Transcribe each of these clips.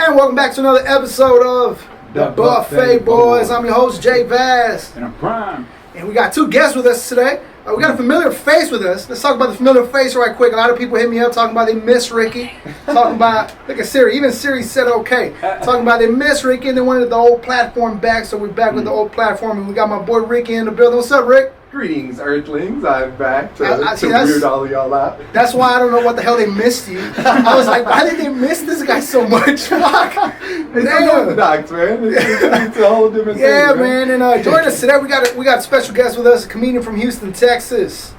And welcome back to another episode of The Buffet Boys. I'm your host, JVaz. And I'm Prime. And we got two guests with us today. We got a familiar face with us. Let's talk about the familiar face right quick. A lot of people hit me up talking about they miss Ricky. Talking about, look at Siri. Even Siri said okay. Talking about they miss Ricky and they wanted the old platform back. So we're back with the old platform. And we got my boy Ricky in the building. What's up, Rick? Greetings, Earthlings. I'm back to See, weird all of y'all out. That's why I don't know what the hell they missed you. I was like, why did they miss this guy so much? Fuck. It's unorthodox, man. It's a whole different thing. Yeah, man. And joining us today, we got a special guest with us, a comedian from Houston, Texas.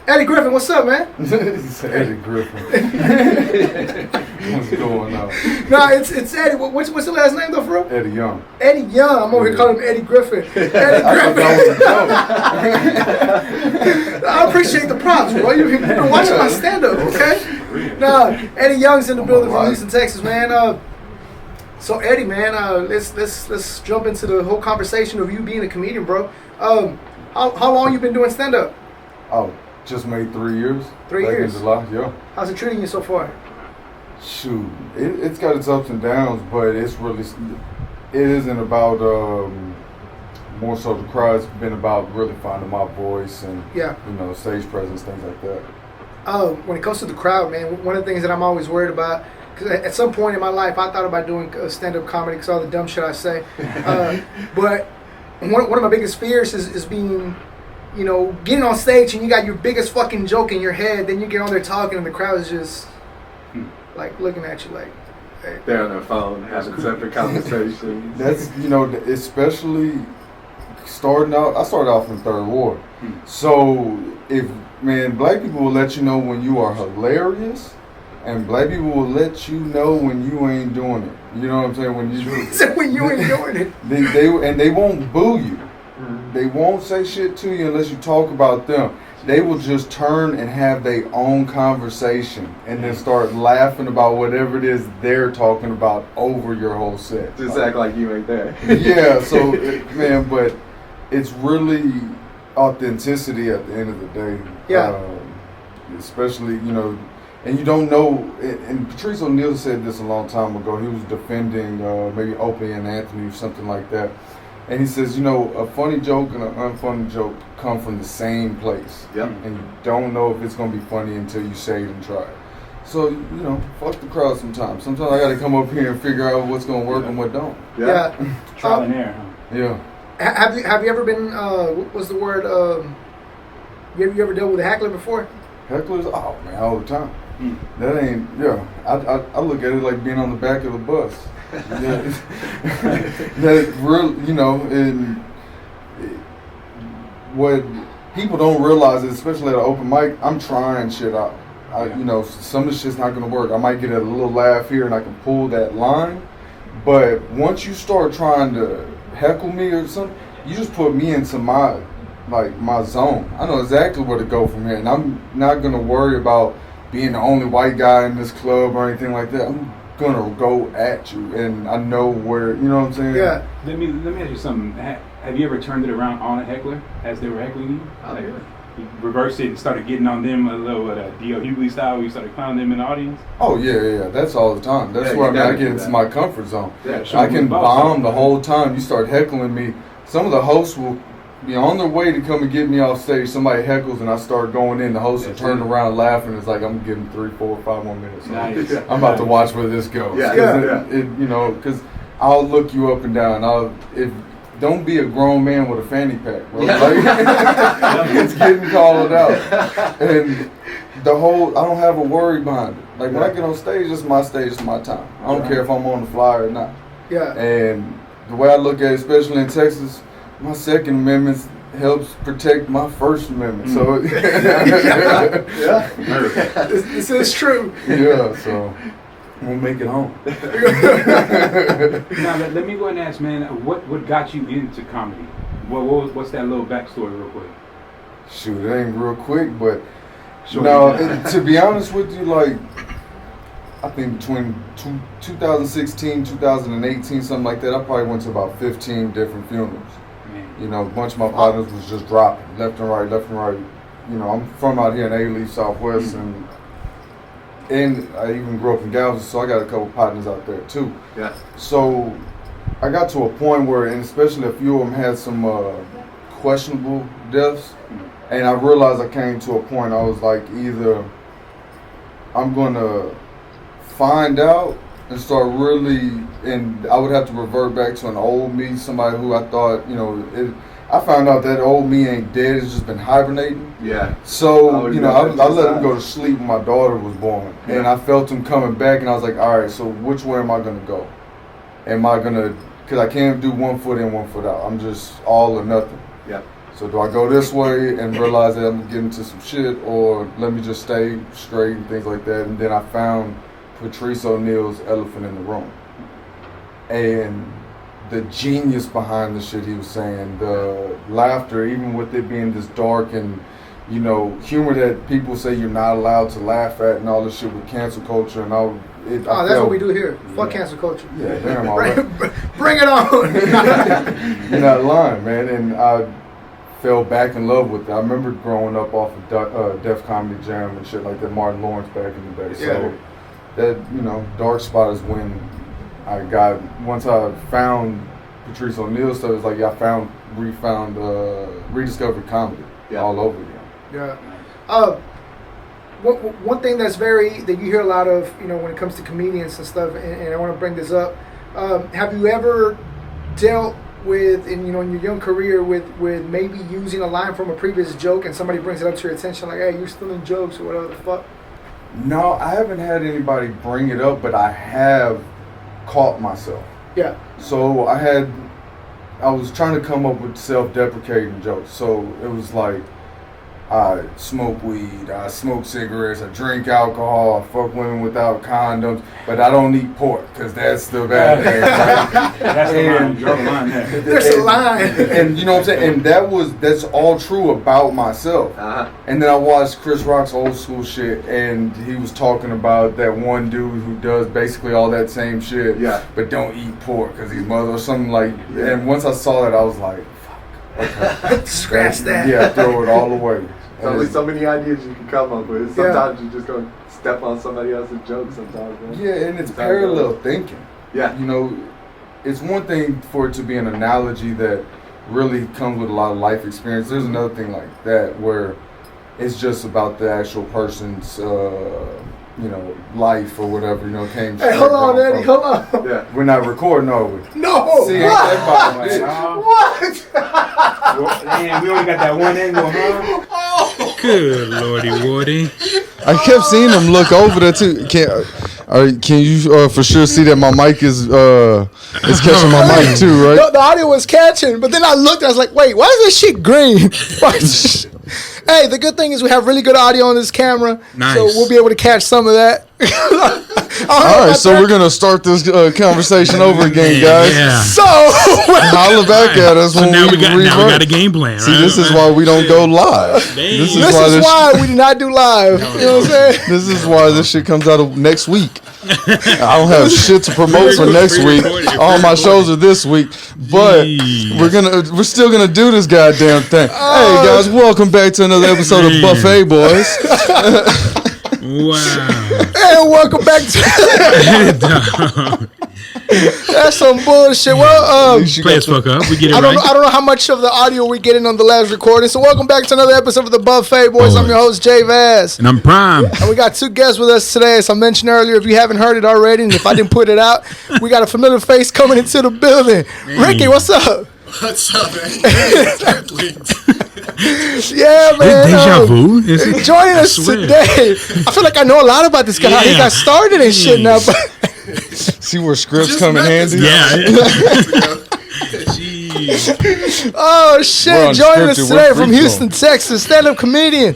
Eddi Griffin, what's up, man? Eddi Griffin. What's going on? No, it's Eddi. What's the last name though, bro? Eddi Young. Eddi Young. I'm over here calling him Eddi Griffin. Eddi Griffin. I appreciate the props, bro. You've been watching my stand-up, okay? No, Eddi Young's in the building from Houston, Texas, man. So Eddi, man, let's jump into the whole conversation of you being a comedian, bro. How long you been doing stand-up? Oh, just made 3 years. 3 years? In July, yeah. How's it treating you so far? Shoot, it's got its ups and downs, but it isn't about, more so the crowd. It's been about really finding my voice and, stage presence, things like that. When it comes to the crowd, man, one of the things that I'm always worried about, because at some point in my life, I thought about doing stand-up comedy because all the dumb shit I say. But one of my biggest fears is being, getting on stage and you got your biggest fucking joke in your head, then you get on there talking and the crowd is just like looking at you like, hey. They're on their phone having separate conversations. That's, especially starting out, I started off in Third Ward. So black people will let you know when you are hilarious, and black people will let you know when you ain't doing it. You know what I'm saying? When you ain't doing it. They won't boo you. They won't say shit to you unless you talk about them. They will just turn and have their own conversation and then start laughing about whatever it is they're talking about over your whole set. Just act like you ain't there. Yeah, so, but it's really authenticity at the end of the day. Yeah. Especially, and you don't know, and Patrice O'Neal said this a long time ago. He was defending maybe Opie and Anthony or something like that. And he says, a funny joke and an unfunny joke come from the same place. Yep. And you don't know if it's going to be funny until you say it and try it. So, fuck the crowd sometimes. Sometimes I got to come up here and figure out what's going to work and what don't. Yeah. Trial and error, huh? Yeah. Have you ever been, what was the word, you ever dealt with a heckler before? Hecklers? Oh, man, all the time. That ain't, I look at it like being on the back of the bus. That real, and what people don't realize is, especially at an open mic, I'm trying shit out. Some of the shit's not gonna work. I might get a little laugh here and I can pull that line, but once you start trying to heckle me or something, you just put me into my zone. I know exactly where to go from here, and I'm not gonna worry about being the only white guy in this club or anything like that. I'm gonna go at you, and I know where, you know what I'm saying? Yeah. Let me ask you something. Have you ever turned it around on a heckler as they were heckling you? You reversed it and started getting on them a little D.L. Hughley style, where you started clowning them in the audience? Oh yeah. That's all the time. That's where I get into my comfort zone. Yeah, I can bomb the whole time. You start heckling me. Some of the hosts will be on their way to come and get me off stage. Somebody heckles and I start going in. The host will turn around laughing. It's like I'm giving 3, 4, 5 more minutes. Nice. I'm about to watch where this goes. Because I'll look you up and down. Don't be a grown man with a fanny pack, bro. It's getting called out. And I don't have a worry behind it. Like when I get on stage, it's my stage, it's my time. I don't care if I'm on the fly or not. Yeah. And the way I look at it, especially in Texas, my Second Amendment helps protect my First Amendment. So this is true. Yeah, so we'll make it home. Now let me go ahead and ask, man, what got you into comedy? What's that little backstory, real quick? Shoot, it ain't real quick, but to be honest with you, I think between 2016, 2018, something like that, I probably went to about 15 different funerals. A bunch of my partners was just dropping left and right. I'm from out here in A-Leaf, Southwest, and and I even grew up in Galveston, so I got a couple partners out there too. Yeah. So I got to a point where, and especially a few of them had some questionable deaths, and I realized I came to a point I was like, either I'm gonna find out and start really, and I would have to revert back to an old me, somebody who I thought, I found out that old me ain't dead, it's just been hibernating. Yeah. So, I let him go to sleep when my daughter was born. Yeah. And I felt him coming back, and I was like, all right, so which way am I going to go? Am I going to, because I can't do 1 foot in, 1 foot out. I'm just all or nothing. Yeah. So do I go this way and realize that I'm getting into some shit, or let me just stay straight and things like that? And then I found Patrice O'Neal's Elephant in the Room. And the genius behind the shit he was saying, the laughter, even with it being this dark and, humor that people say you're not allowed to laugh at and all this shit with cancel culture and all. That's what we do here. Fuck cancel culture. Yeah, damn, all right. Bring it on. You're not lying, man. And I fell back in love with it. I remember growing up off of Def Comedy Jam and shit like that, Martin Lawrence back in the day. So that, dark spot is when I got, once I found Patrice O'Neal stuff, it's like rediscovered comedy all over again. Yeah. One thing that you hear a lot of, when it comes to comedians and stuff, and I want to bring this up, have you ever dealt with, in your young career, with maybe using a line from a previous joke and somebody brings it up to your attention, like, hey, you're stealing jokes or whatever the fuck? No, I haven't had anybody bring it up, but I have caught myself. Yeah. So I was trying to come up with self-deprecating jokes. So it was like, I smoke weed, I smoke cigarettes, I drink alcohol, I fuck women without condoms, but I don't eat pork because that's the bad thing. Right? That's the line. Draw the line there. There's a line. And you know what I'm saying? And that's all true about myself. Uh-huh. And then I watched Chris Rock's Old School shit, and he was talking about that one dude who does basically all that same shit, but don't eat pork because he's mother or something like. Yeah. And once I saw that, I was like, fuck. Okay. Scratch that. Yeah, throw it all away. There's only so many ideas you can come up with. Sometimes you just go step on somebody else's joke sometimes, man. Yeah, and it's parallel thinking. Yeah. It's one thing for it to be an analogy that really comes with a lot of life experience. There's another thing like that where it's just about the actual person's, life or whatever, came. Hey, hold on, Eddie, hold on. Yeah. We're not recording, are we? No! See, what? What? Damn, we only got that one angle, huh? Good lordy, Wardy. I kept seeing him look over there too. Can you for sure see that my mic is catching my mic too, right? The audio was catching, but then I looked, I was like, wait, why is this shit green? Hey, the good thing is we have really good audio on this camera, nice. So we'll be able to catch some of that. All right, so we're gonna start this conversation over again, guys. Yeah. So holler back at us when now we got a game plan. See, this is why we don't go live. This is why we do not do live. You know what I'm saying? This is why this shit comes out of next week. I don't have shit to promote for next week. All my shows are this week, but we're still gonna do this goddamn thing. Hey guys, welcome back to another episode of Buffet Boys. Wow. And welcome back to That's some bullshit. Well, play us fuck up. We get it I right. don't know how much of the audio we're getting on the last recording. So welcome back to another episode of the Buffet Boys. I'm your host, JVaz. And I'm Prime. And we got two guests with us today. As I mentioned earlier, if you haven't heard it already, and if I didn't put it out, we got a familiar face coming into the building. Ricky, what's up? What's up, man? Yeah, man. Deja vu? Joining us today. I feel like I know a lot about this guy. How he got started and shit now. See where scripts come in handy? Yeah. Oh, shit. Joining us today from Houston, Texas, stand-up comedian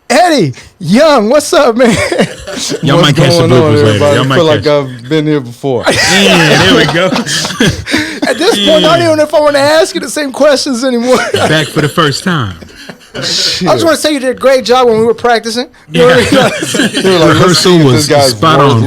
Eddi Young. What's up, man? Y'all might catch some bloopers later. I feel like I've been here before. Yeah, there we go. At this point, I don't even know if I want to ask you the same questions anymore. Back for the first time. Shit. I just want to say you did a great job when we were practicing. You know what I mean? Rehearsal was spot on.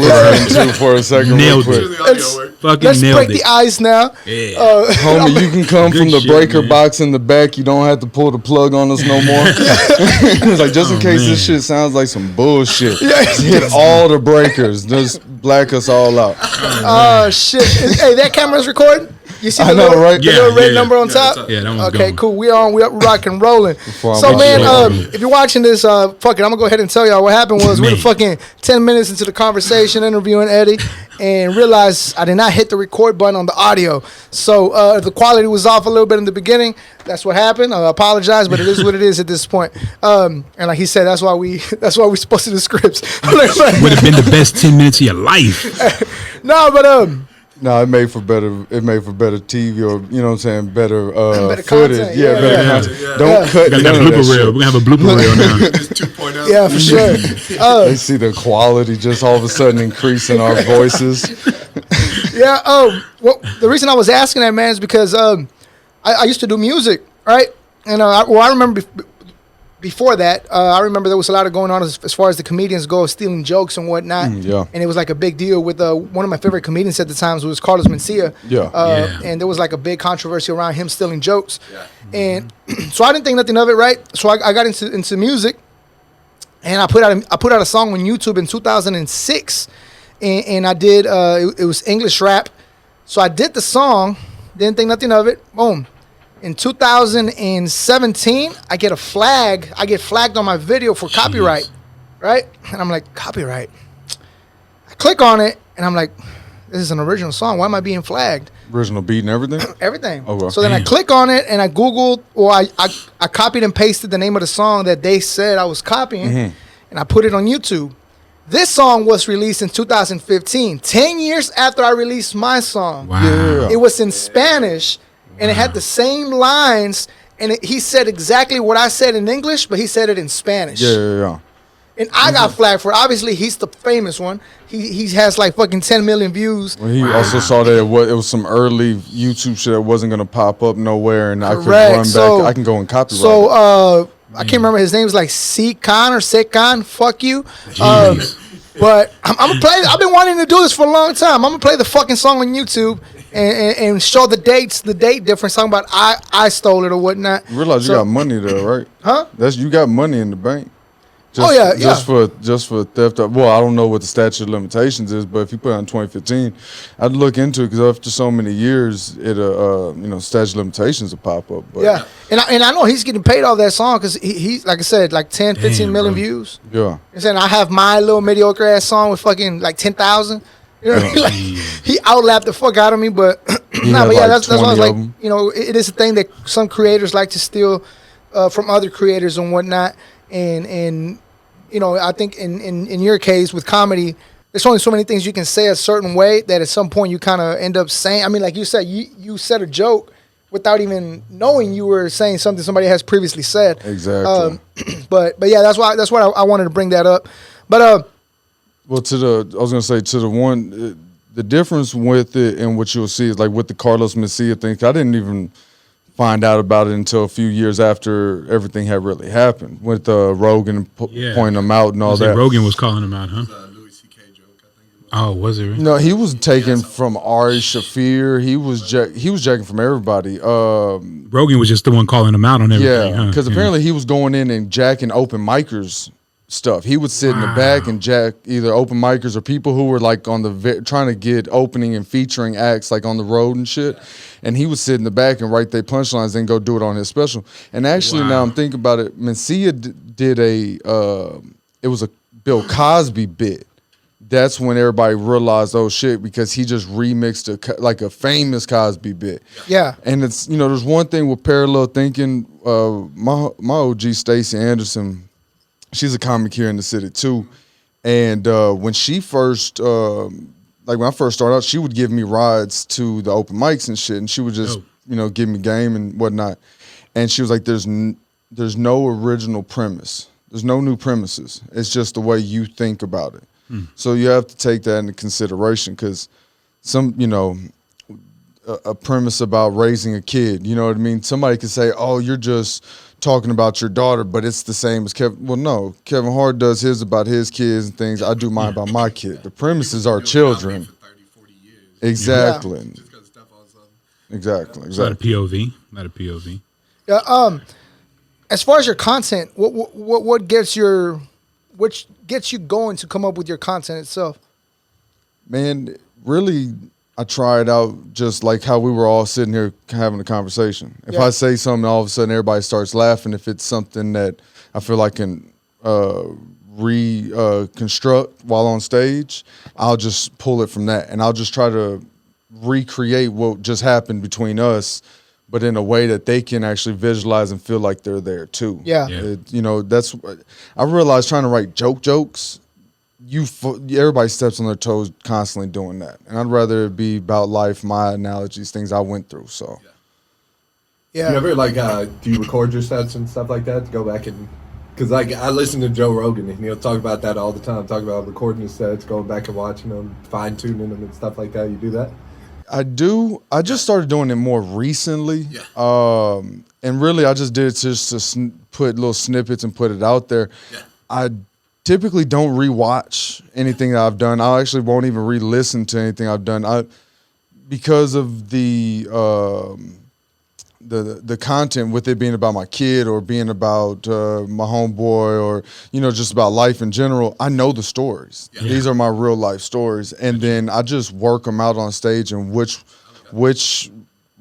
For a second, nailed it. Fucking let's nailed break it. the ice now. Yeah. Homie, you can come Good from the shit, breaker man. box in the back. You don't have to pull the plug on us no more. It's like, just in Oh, case this man. shit sounds like some bullshit, Yeah. just hit all the breakers. Just black us all out. Oh shit! Hey, that camera's recording. You see the I know, little, right? the little Yeah, red yeah. number on Yeah, top? it's Yeah, that one's Okay, going. cool. We rock and rolling. Before I So watch man, it. if you're watching this, fuck it, I'm gonna go ahead and tell y'all what happened was we were Man. fucking 10 minutes into the conversation interviewing Eddie, and realized I did not hit the record button on the audio. So the quality was off a little bit in the beginning. That's what happened. I apologize, but it is what it is at this point. And like he said, that's why we're supposed to do scripts. Would have been the best 10 minutes of your life. No, but No, it made for better TV, or you know what I'm saying, better Better footage. content, Yeah, yeah, better yeah. content. Yeah. Don't cut We got a none of that blooper reel. shit. We're going to have a blooper reel now. It's 2.0. yeah, for sure. They see the quality just all of a sudden increase in our voices. Yeah. Well, the reason I was asking that, man, is because I used to do music, right? And I remember before that, I remember there was a lot of going on as far as the comedians go, stealing jokes and whatnot. Yeah. And it was like a big deal with one of my favorite comedians at the time was Carlos Mencia. Yeah. Yeah. And there was like a big controversy around him stealing jokes. And so I didn't think nothing of it, right? So I got into music, and I put out a song on YouTube in 2006, and I did it was English rap. So I did the song, didn't think nothing of it. Boom. In 2017, I get flagged on my video for copyright, right? And I'm like, copyright. I click on it, and I'm like, this is an original song. Why am I being flagged? Original beat and everything. Everything. Oh, well. So then I click on it, and I Googled, or I copied and pasted the name of the song that they said I was copying, and I put it on YouTube. This song was released in 2015, 10 years after I released my song. Wow. Yeah. It was in Spanish, and it had the same lines, and he said exactly what I said in English, but he said it in Spanish. Yeah. And I got flagged for it. Obviously, he's the famous one. He has like fucking 10 million views. Well, he also saw that it was some early YouTube shit that wasn't gonna pop up nowhere, and I could Correct. run back. So- I can go and copyright. So it. I can't remember his name. Was like C-Con or Sekan. Fuck you. Jeez. But I'm gonna play. I've been wanting to do this for a long time. I'm gonna play the fucking song on YouTube and show the date difference. Talking about I stole it or whatnot. You realize you got money there, right? Huh? You got money in the bank. Oh, yeah, Just for theft. Well, I don't know what the statute of limitations is, but if you put it on 2015, I'd look into it because after so many years, statute of limitations will pop up. But Yeah, and I know he's getting paid off that song because he's like I said, like 10, 15 Damn, million bro. views. yeah. I'm saying I have my little mediocre ass song with fucking like 10,000. You know what I mean? Like, he outlapped the fuck out of me, but had but yeah, like that's why I was 20 like, of 'em. it is a thing that some creators like to steal from other creators and whatnot, and I think in your case with comedy, there's only so many things you can say a certain way that at some point you kind of end up saying. I mean, like you said, you said a joke without even knowing you were saying something somebody has previously said. Exactly. But yeah, that's why I wanted to bring that up. But Well, the difference with it and what you'll see is like with the Carlos Mencia thing. I didn't even find out about it until a few years after everything had really happened with Rogan pointing them out and all that. Rogan was calling him out, huh? Louis C.K. joke, I think it was. Oh, was it? Really? No, he was taken from Ari Shaffir. He was jacking from everybody. Rogan was just the one calling him out on everything, Yeah, huh? because apparently he was going in and jacking open micers stuff. He would sit in the back and jack either open micers or people who were like on trying to get opening and featuring acts like on the road and shit. And he would sit in the back and write their punchlines and go do it on his special. And actually, now I'm thinking about it, Mencia did it was a Bill Cosby bit. That's when everybody realized, oh shit, because he just remixed a famous Cosby bit. yeah, And it's, there's one thing with parallel thinking. My OG Stacey Anderson, she's a comic here in the city too. And when she first, when I first started out, she would give me rides to the open mics and shit. And she would just, give me game and whatnot. And she was like, there's no original premise. There's no new premises. It's just the way you think about it. So you have to take that into consideration because a premise about raising a kid, you know what I mean? Somebody could say, oh, you're just talking about your daughter, but it's the same as Kevin. Well, no, Kevin Hart does his about his kids and things. I do mine about my kid. The premises are children. For 30, 40 years. Exactly. Just gotta step on something. Exactly. It's not a Exactly. POV. Not a POV. Yeah. As far as your content, what gets you going to come up with your content itself? Man, really, I try it out just like how we were all sitting here having a conversation. If Yeah. I say something, all of a sudden everybody starts laughing. If it's something that I feel I can reconstruct while on stage, I'll just pull it from that, and I'll just try to recreate what just happened between us, but in a way that they can actually visualize and feel like they're there too. Yeah. That's I realized trying to write jokes. Everybody steps on their toes constantly doing that, and I'd rather it be about life, my analogies, things I went through. So, Yeah. You ever do you record your sets and stuff like that to go back and? Because I listen to Joe Rogan and he'll talk about that all the time. Talk about recording his sets, going back and watching them, fine tuning them and stuff like that. You do that? I do. I just started doing it more recently. Yeah. And really, I just did it just to put little snippets and put it out there. Yeah. I typically don't rewatch anything that I've done. I actually won't even re-listen to anything I've done. Because of the content, with it being about my kid or being about my homeboy or just about life in general, I know the stories. Yeah. These are my real life stories, and then I just work them out on stage. And which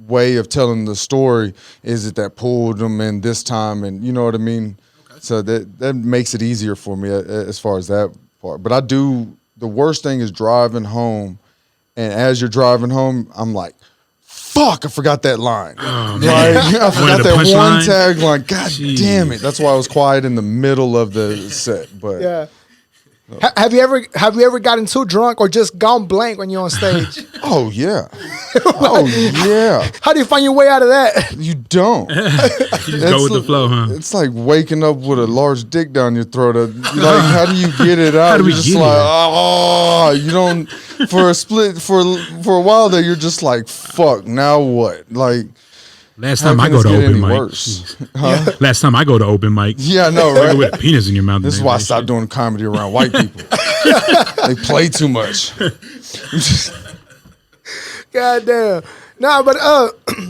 way of telling the story is it that pulled them in this time, and you know what I mean. Okay. So that makes it easier for me as far as that part. But the worst thing is driving home, and as you're driving home, I'm like, fuck, I forgot that line. Oh, Like, I forgot that one punchline? tagline. God Jeez. damn it. That's why I was quiet in the middle of the set. But Yeah. Have you ever gotten too drunk or just gone blank when you're on stage? oh yeah. Oh yeah. How do you find your way out of that? You don't. You just go with the flow, huh? It's like waking up with a large dick down your throat. Like, how do you get it out? How do we You're just get like, here? oh, you don't. For a while there, you're just like, fuck. Now what? Like, Last how time I can go this to get open any mic. worse? Huh? Last time I go to open mic. Yeah, I know, Nigga right? with a penis in your mouth. This is why I stopped doing comedy around white people. They play too much. God damn. Nah, but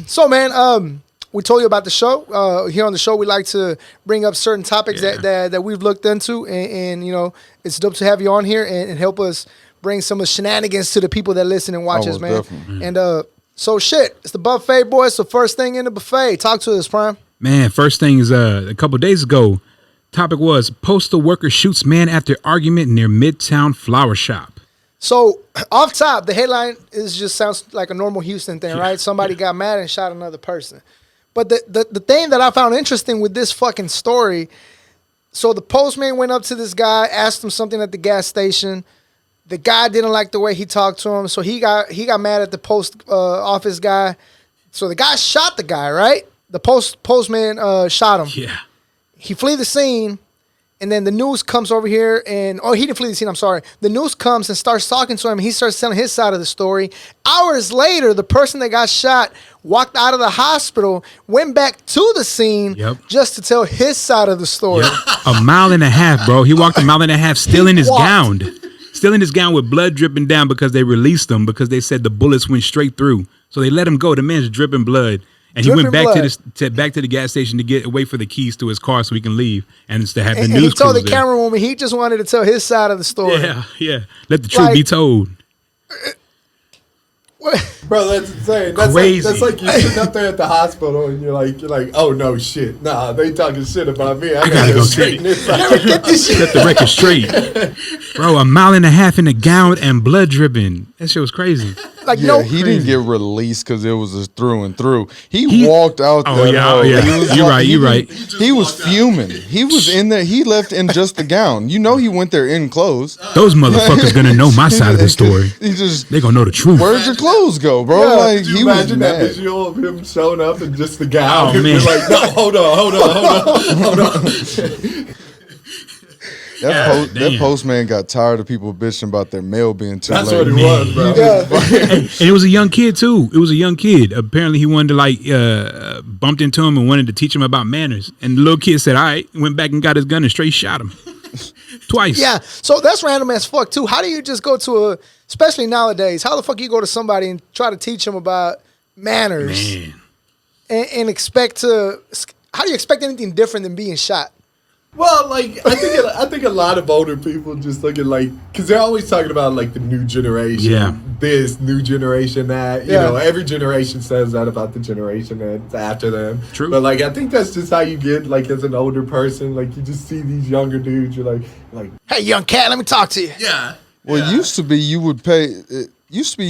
so man, we told you about the show. Here on the show, we like to bring up certain topics that we've looked into, and it's dope to have you on here and help us bring some of the shenanigans to the people that listen and watch Oh, us, man. definitely. And so shit, it's the buffet, boys. So first thing in the buffet, talk to us, Prime. Man, first thing is a couple days ago, topic was postal worker shoots man after argument near Midtown flower shop. So off top, the headline just sounds like a normal Houston thing, right? Somebody got mad and shot another person. But the thing that I found interesting with this fucking story, so the postman went up to this guy, asked him something at the gas station. The guy didn't like the way he talked to him, so he got mad at the post office guy. So the guy shot the guy, right? The postman shot him. Yeah. He fled the scene, and then the news comes over here, and he didn't flee the scene. I'm sorry. The news comes and starts talking to him. He starts telling his side of the story. Hours later, the person that got shot walked out of the hospital, went back to the scene just to tell his side of the story. A mile and a half, bro. He walked a mile and a half still in his gown. Still in his gown with blood dripping down because they released him because they said the bullets went straight through. So they let him go. The man's dripping blood. And he went back to the gas station to wait for the keys to his car so he can leave and to have the news. And he told the crews there. camerawoman he just wanted to tell his side of the story. Yeah. Let the truth be told. Bro, that's insane. That's Crazy. That's like you're sitting up there at the hospital and you're like, oh no shit, nah, they talking shit about me. I gotta go straighten this out. Get this shit. Set the record straight, bro. A mile and a half in a gown and blood dripping. That shit was crazy. Like he didn't get released because it was a through and through. He walked out there. You're right. He was fuming. He was in there. He left in just the gown. He went there in clothes. Those motherfuckers gonna know my side of the story. They gonna know the truth. Where'd your clothes go, bro? Yeah, like you he was imagine that mad. visual of him showing up in just the gown. Oh, man. You're like, no, hold on. That postman got tired of people bitching about their mail being too That's late. what it was, bro. And it was a young kid too. It was a young kid. Apparently he wanted to bumped into him and wanted to teach him about manners. And the little kid said, all right, went back and got his gun and straight shot him. Twice. Yeah, so that's random as fuck too. How do you just go to a especially nowadays. How the fuck you go to somebody and try to teach them about manners Man. and expect to? How do you expect anything different than being shot? Well, like I think a lot of older people just look at like because they're always talking about like the new generation, Yeah. this new generation that. You Yeah. know, every generation says that about the generation that's after them. True. But like I think that's just how you get like as an older person. Like you just see these younger dudes. You're like Hey, young cat, let me talk to you. yeah. Well, it used to be you would pay. It used to be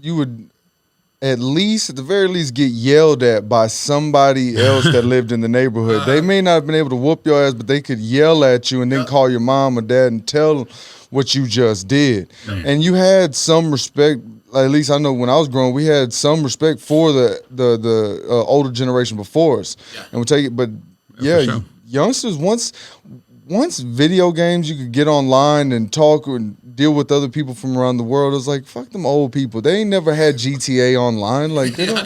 you would at the very least get yelled at by somebody else that lived in the neighborhood. They may not have been able to whoop your ass, but they could yell at you and then call your mom or dad and tell what you just did. And you had some respect. At least I know when I was growing, we had some respect for the older generation before us, and we take it. But yeah, for sure. youngsters once video games, you could get online and talk and deal with other people from around the world. It was like, fuck them old people. They ain't never had GTA online. Like they don't.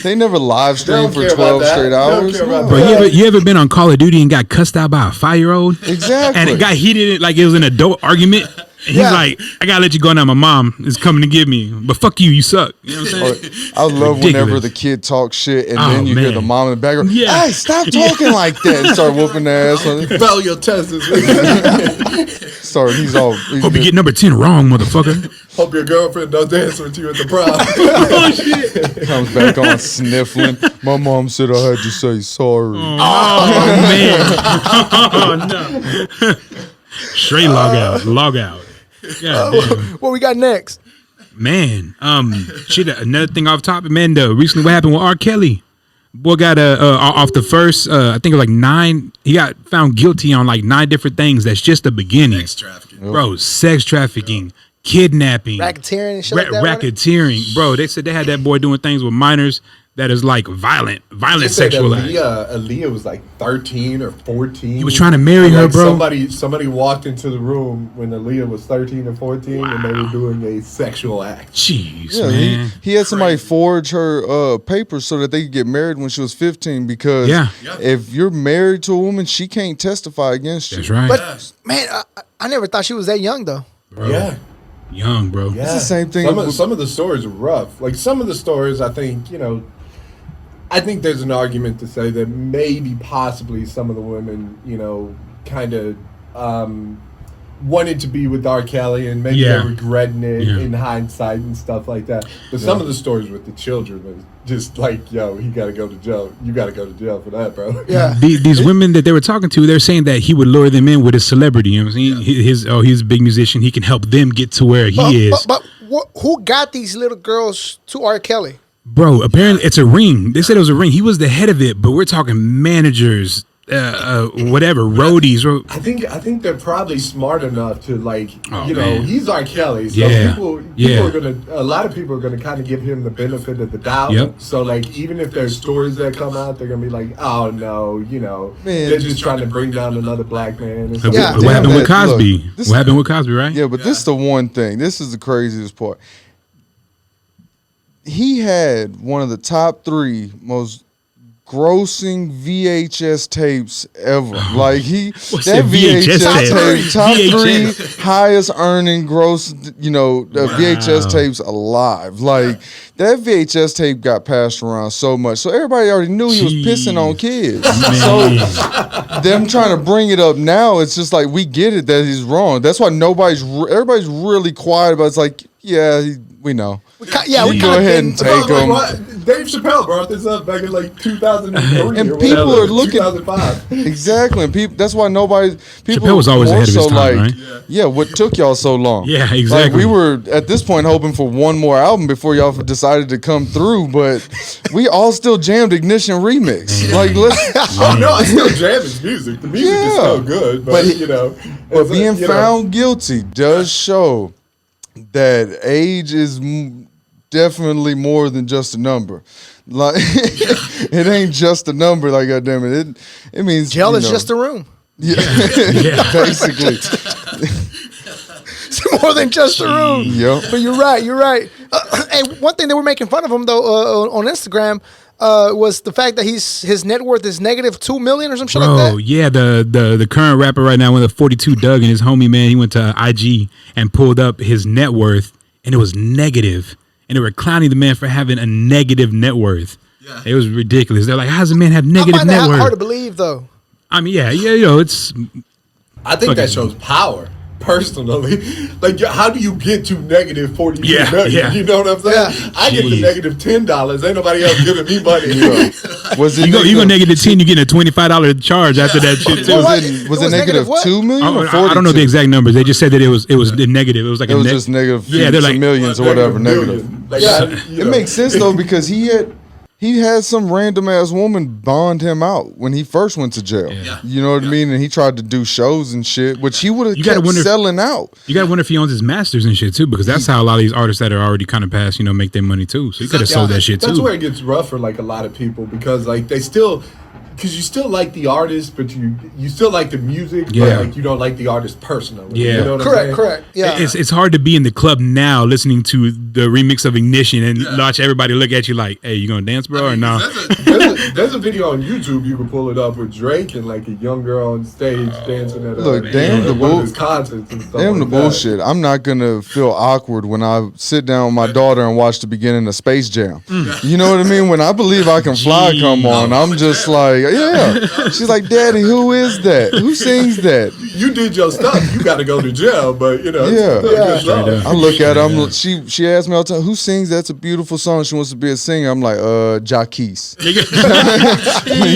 They never live streamed Don't for care about 12 that. straight Don't hours. care about No. Bro, you ever been on Call of Duty and got cussed out by a 5-year-old? Exactly. And it got heated like it was an adult argument. And he's like, I gotta let you go now. My mom is coming to get me. But fuck you, you suck. You know what I'm saying? I love Ridiculous. whenever the kid talks shit and Oh, then you hear man. the mom in the background. Yeah. Hey, stop talking like that! And start whooping their ass. Fail your test this week. He's all. Hope you get number 10 wrong, motherfucker. Hope your girlfriend don't dance with you at the prom. Oh, shit. comes back on sniffling. My mom said I had to say sorry. Oh, man. Oh, no. Straight log out. God damn. What we got next? Man, shit. Another thing off topic, man. Recently, what happened with R. Kelly? Boy got off the first. I think it was like 9. He got found guilty on like 9 different things. That's just the beginning, Sex trafficking. bro. Sex trafficking, kidnapping, Racketeering and shit like that. wasn't it? racketeering, bro. They said they had that boy doing things with minors that is like violent They said that sexual acts. Aaliyah was like 13 or 14. He was trying to marry her, Like, bro. Somebody walked into the room when Aaliyah was 13 or 14 and they were doing a sexual act. Jeez, Yeah, man. he had somebody forge her papers so that they could get married when she was 15 because Yeah. if you're married to a woman, she can't testify against you. That's right, But man, I never thought she was that young though. bro. Yeah. Young, bro. Yeah. It's the same thing Some of the stories are rough. Like some of the stories, I think, I think there's an argument to say that maybe possibly some of the women, kind of wanted to be with R. Kelly and maybe Yeah. they're regretting it Yeah. in hindsight and stuff like that. But some of the stories with the children was just like, yo, he got to go to jail. You got to go to jail for that, bro. Yeah. These women that they were talking to, they're saying that he would lure them in with his celebrity. You know what I'm saying? He's a big musician. He can help them get to where he is. But who got these little girls to R. Kelly? Bro, apparently it's a ring. They said it was a ring. He was the head of it, but we're talking managers, whatever, roadies. I think they're probably smart enough to Oh, man. he's R. Kelly, so Yeah. people Yeah. are a lot of people are gonna kind of give him the benefit of the doubt. Yep. So even if there's stories that come out, they're gonna be like, oh no, Man. they're just trying to bring down another black man. And stuff Yeah. like What that. happened with Look, Cosby? this- What happened with Cosby, right? Yeah, but this is the one thing. This is the craziest part. He had one of the top 3 most grossing VHS tapes ever. Like What's that that VHS tape? top VHS. 3 highest earning gross, VHS tapes alive. Like that VHS tape got passed around so much, so everybody already knew he was pissing on kids. Man. So them trying to bring it up now, it's just like we get it that he's wrong. That's why everybody's really quiet about it. It's like, yeah, we know. We You kind go of ahead and take them. Dave Chappelle brought this up back in 2003 And or people whatever, are looking- 2005. Exactly, and people. That's why people Chappelle was always more ahead of his so time, like, right? yeah, what took y'all so long? Yeah, Like exactly. we were at this point hoping for one more album before y'all decided to come through, but we all still jammed Ignition remix. Man. Like let's. Oh no, I still jam his music. The music is Yeah. so good, but But it's, being found guilty does show that age is definitely more than just a number. Like it ain't just a number. Like goddamn it, it means jail is just a room. yeah, Yeah. basically. It's more than just a room. Yep. But you're right. Hey, one thing they were making fun of him though on Instagram. was the fact that his net worth is negative $2 million or some shit like Bro, that. yeah, the current rapper right now, one of the 42 Doug and his homie, man, he went to IG and pulled up his net worth, and it was negative. And they were clowning the man for having a negative net worth. Yeah. It was ridiculous. They're like, how does a man have negative I find net that worth? hard to believe, though. I mean, yeah, you know, it's... I think that shows power. Personally, like, how do you get to negative 42 million? Yeah. You know what I'm saying? Yeah. I get to negative $10. Ain't nobody else giving me money. Was it you go negative 10, you get a $25 charge after that shit too. Was it negative what? 2 million or 42? I don't know the exact numbers. They just said that it was negative. It was like It was just negative. Yeah, they're like millions or whatever. Negative. Like, Yeah, it makes sense though because he had some random ass woman bond him out when he first went to jail. Yeah. You know what I mean? And he tried to do shows and shit, which he would have You gotta kept wonder if- selling out. You gotta wonder if he owns his masters and shit too, because that's how a lot of these artists that are already kind of past, you know, make their money too. So he could have sold that shit too. That's where it gets rough for like a lot of people because like they still, because you still like the artist, but you still like the music, Yeah. but like you don't like the artist personally. Yeah. You know what I'm saying? Correct. Yeah. It's hard to be in the club now listening to the remix of Ignition and watch everybody look at you like, hey, you gonna dance, bro, or no? There's a video on YouTube you can pull it up with Drake and like a young girl on stage dancing at Look, damn the one of bull- his concerts and stuff. Damn the like that. bullshit. I'm not gonna feel awkward when I sit down with my daughter and watch the beginning of Space Jam. You know what I mean? When I Believe I Can Fly come on, I'm just like, yeah. She's like, Daddy, who is that? Who sings that? You did your stuff. You got to go to jail, but you know. Yeah. It's still good stuff. I look at her. She asked me all the time, who sings That's a Beautiful Song? She wants to be a singer. I'm like, Jaquise. He's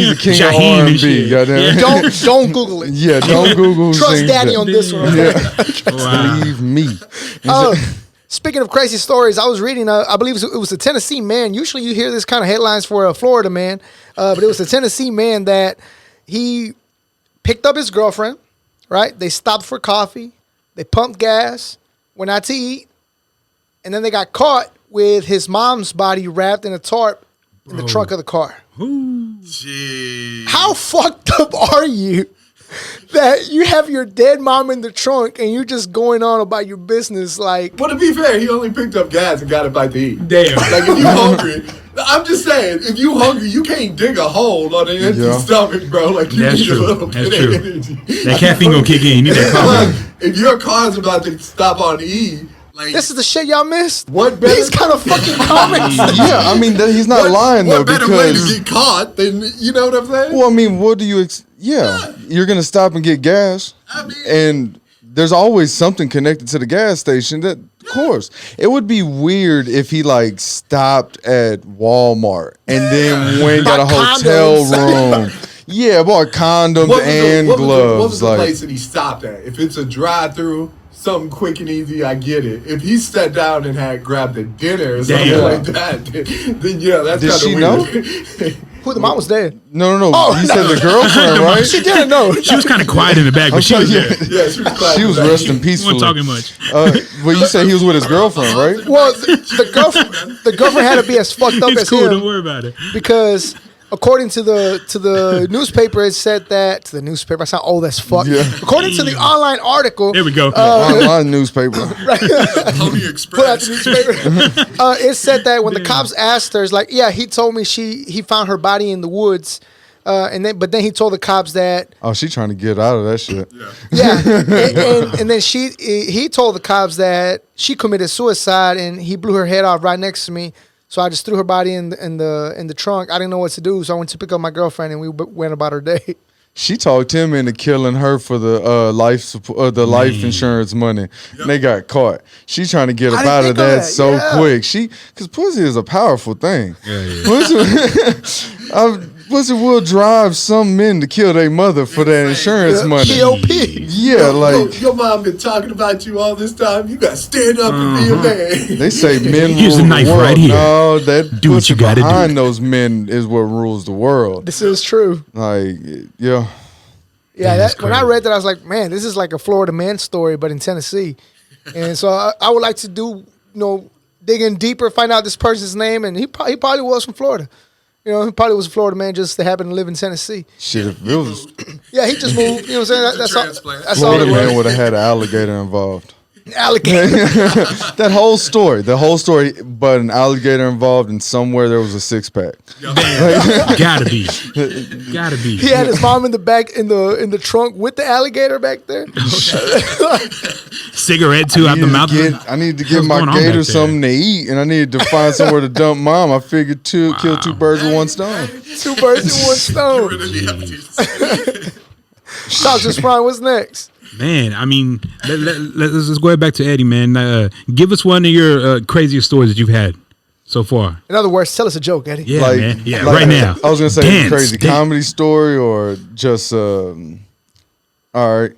the king Jaheim of and R&B. shit. Goddamn. Don't Google it. Yeah, don't Google who Trust sings Daddy that. on this one. Yeah. Believe me. Speaking of crazy stories, I was reading, I believe it was a Tennessee man. Usually you hear this kind of headlines for a Florida man, but it was a Tennessee man that he picked up his girlfriend, right? They stopped for coffee. They pumped gas, went out to eat, and then they got caught with his mom's body wrapped in a tarp in the trunk of the car. Jeez. How fucked up are you that you have your dead mom in the trunk and you're just going on about your business like... But to be fair, he only picked up gas and got a bite to eat. Damn. Like if you hungry, I'm just saying, if you hungry, you can't dig a hole on an empty stomach, bro. Like you That's need true. a little That's bit true. of energy. That caffeine gonna kick in. You need that coffee. Like, if your car's about to stop on E, like This is the shit y'all missed? what better? These kind of fucking comments. Yeah, I mean, he's not lying, though, what better way to because... get caught than, you know what I'm saying? Well, I mean, what do you... you're going to stop and get gas, I mean- and there's always something connected to the gas station. That, of course. It would be weird if he, like, stopped at Walmart and then went and got a Bought hotel condoms. room. Yeah, bought condoms What was and what gloves. was the like, place that he stopped at? If it's a drive-through, something quick and easy, I get it. If he sat down and had grabbed a dinner or something Damn. like that, then yeah, that's Did kind of she weird. Who, the mom was dead? no. Oh, you no. said the girlfriend, right? She didn't know. She was kind of quiet in the back, but she was there. Yeah, she was quiet. She was Like, resting She peacefully. wasn't talking much. Well, you said he was with his girlfriend, right? Well, the girlfriend had to be as fucked up It's as cool. him Don't worry about it. because according to the newspaper, it said that to the newspaper. I sound old as fuck. Yeah. According to the online article, There we go. Online newspaper. Pony put out Express. the newspaper. It said that when the cops asked her, it's like, yeah, he told me he found her body in the woods, but then he told the cops that Oh, she trying to get out of that shit. and then he told the cops that she committed suicide and he blew her head off right next to me. So I just threw her body in the trunk. I didn't know what to do, so I went to pick up my girlfriend and we went about our day. She talked him into killing her for the life insurance money. And they got caught. She's trying to get up didn't out of think of that that, so yeah. quick. Because pussy is a powerful thing. Pussy will drive some men to kill their mother for that insurance money. POP. Yeah, like your mom been talking about you all this time. You got to stand up and be a man. they say men Here's rule the knife the world. right here. No, that Do what pussy you gotta do. behind those men is what rules the world. This is true. Like, yeah. Yeah, that's when I crazy. read that, I was like, man, this is like a Florida man story, but in Tennessee. And so I would like to dig in deeper, find out this person's name, and he probably was from Florida. You know, he probably was a Florida man just to happen to live in Tennessee. Shit, if it was Yeah, he just moved. You know what I'm saying? That's all. Transplant. That's all Florida it was. man would have had an alligator involved. Alligator. The whole story, but an alligator involved, and somewhere there was a 6-pack. Gotta be. He had his mom in the back in the trunk with the alligator back there. Cigarette too out the mouth. I need to give What's going my on gator back there? something to eat, and I needed to find somewhere to dump mom. I figured kill 2 birds with 1 stone. 2 birds in 1 stone. Dr. Prime, what's next? Man, I mean, let's go back to Eddie, man. Give us one of your craziest stories that you've had so far. In other words, tell us a joke, Eddie. Yeah, Like- man. Yeah, like- right now. I was gonna say Dance, crazy dance. comedy story or just all right.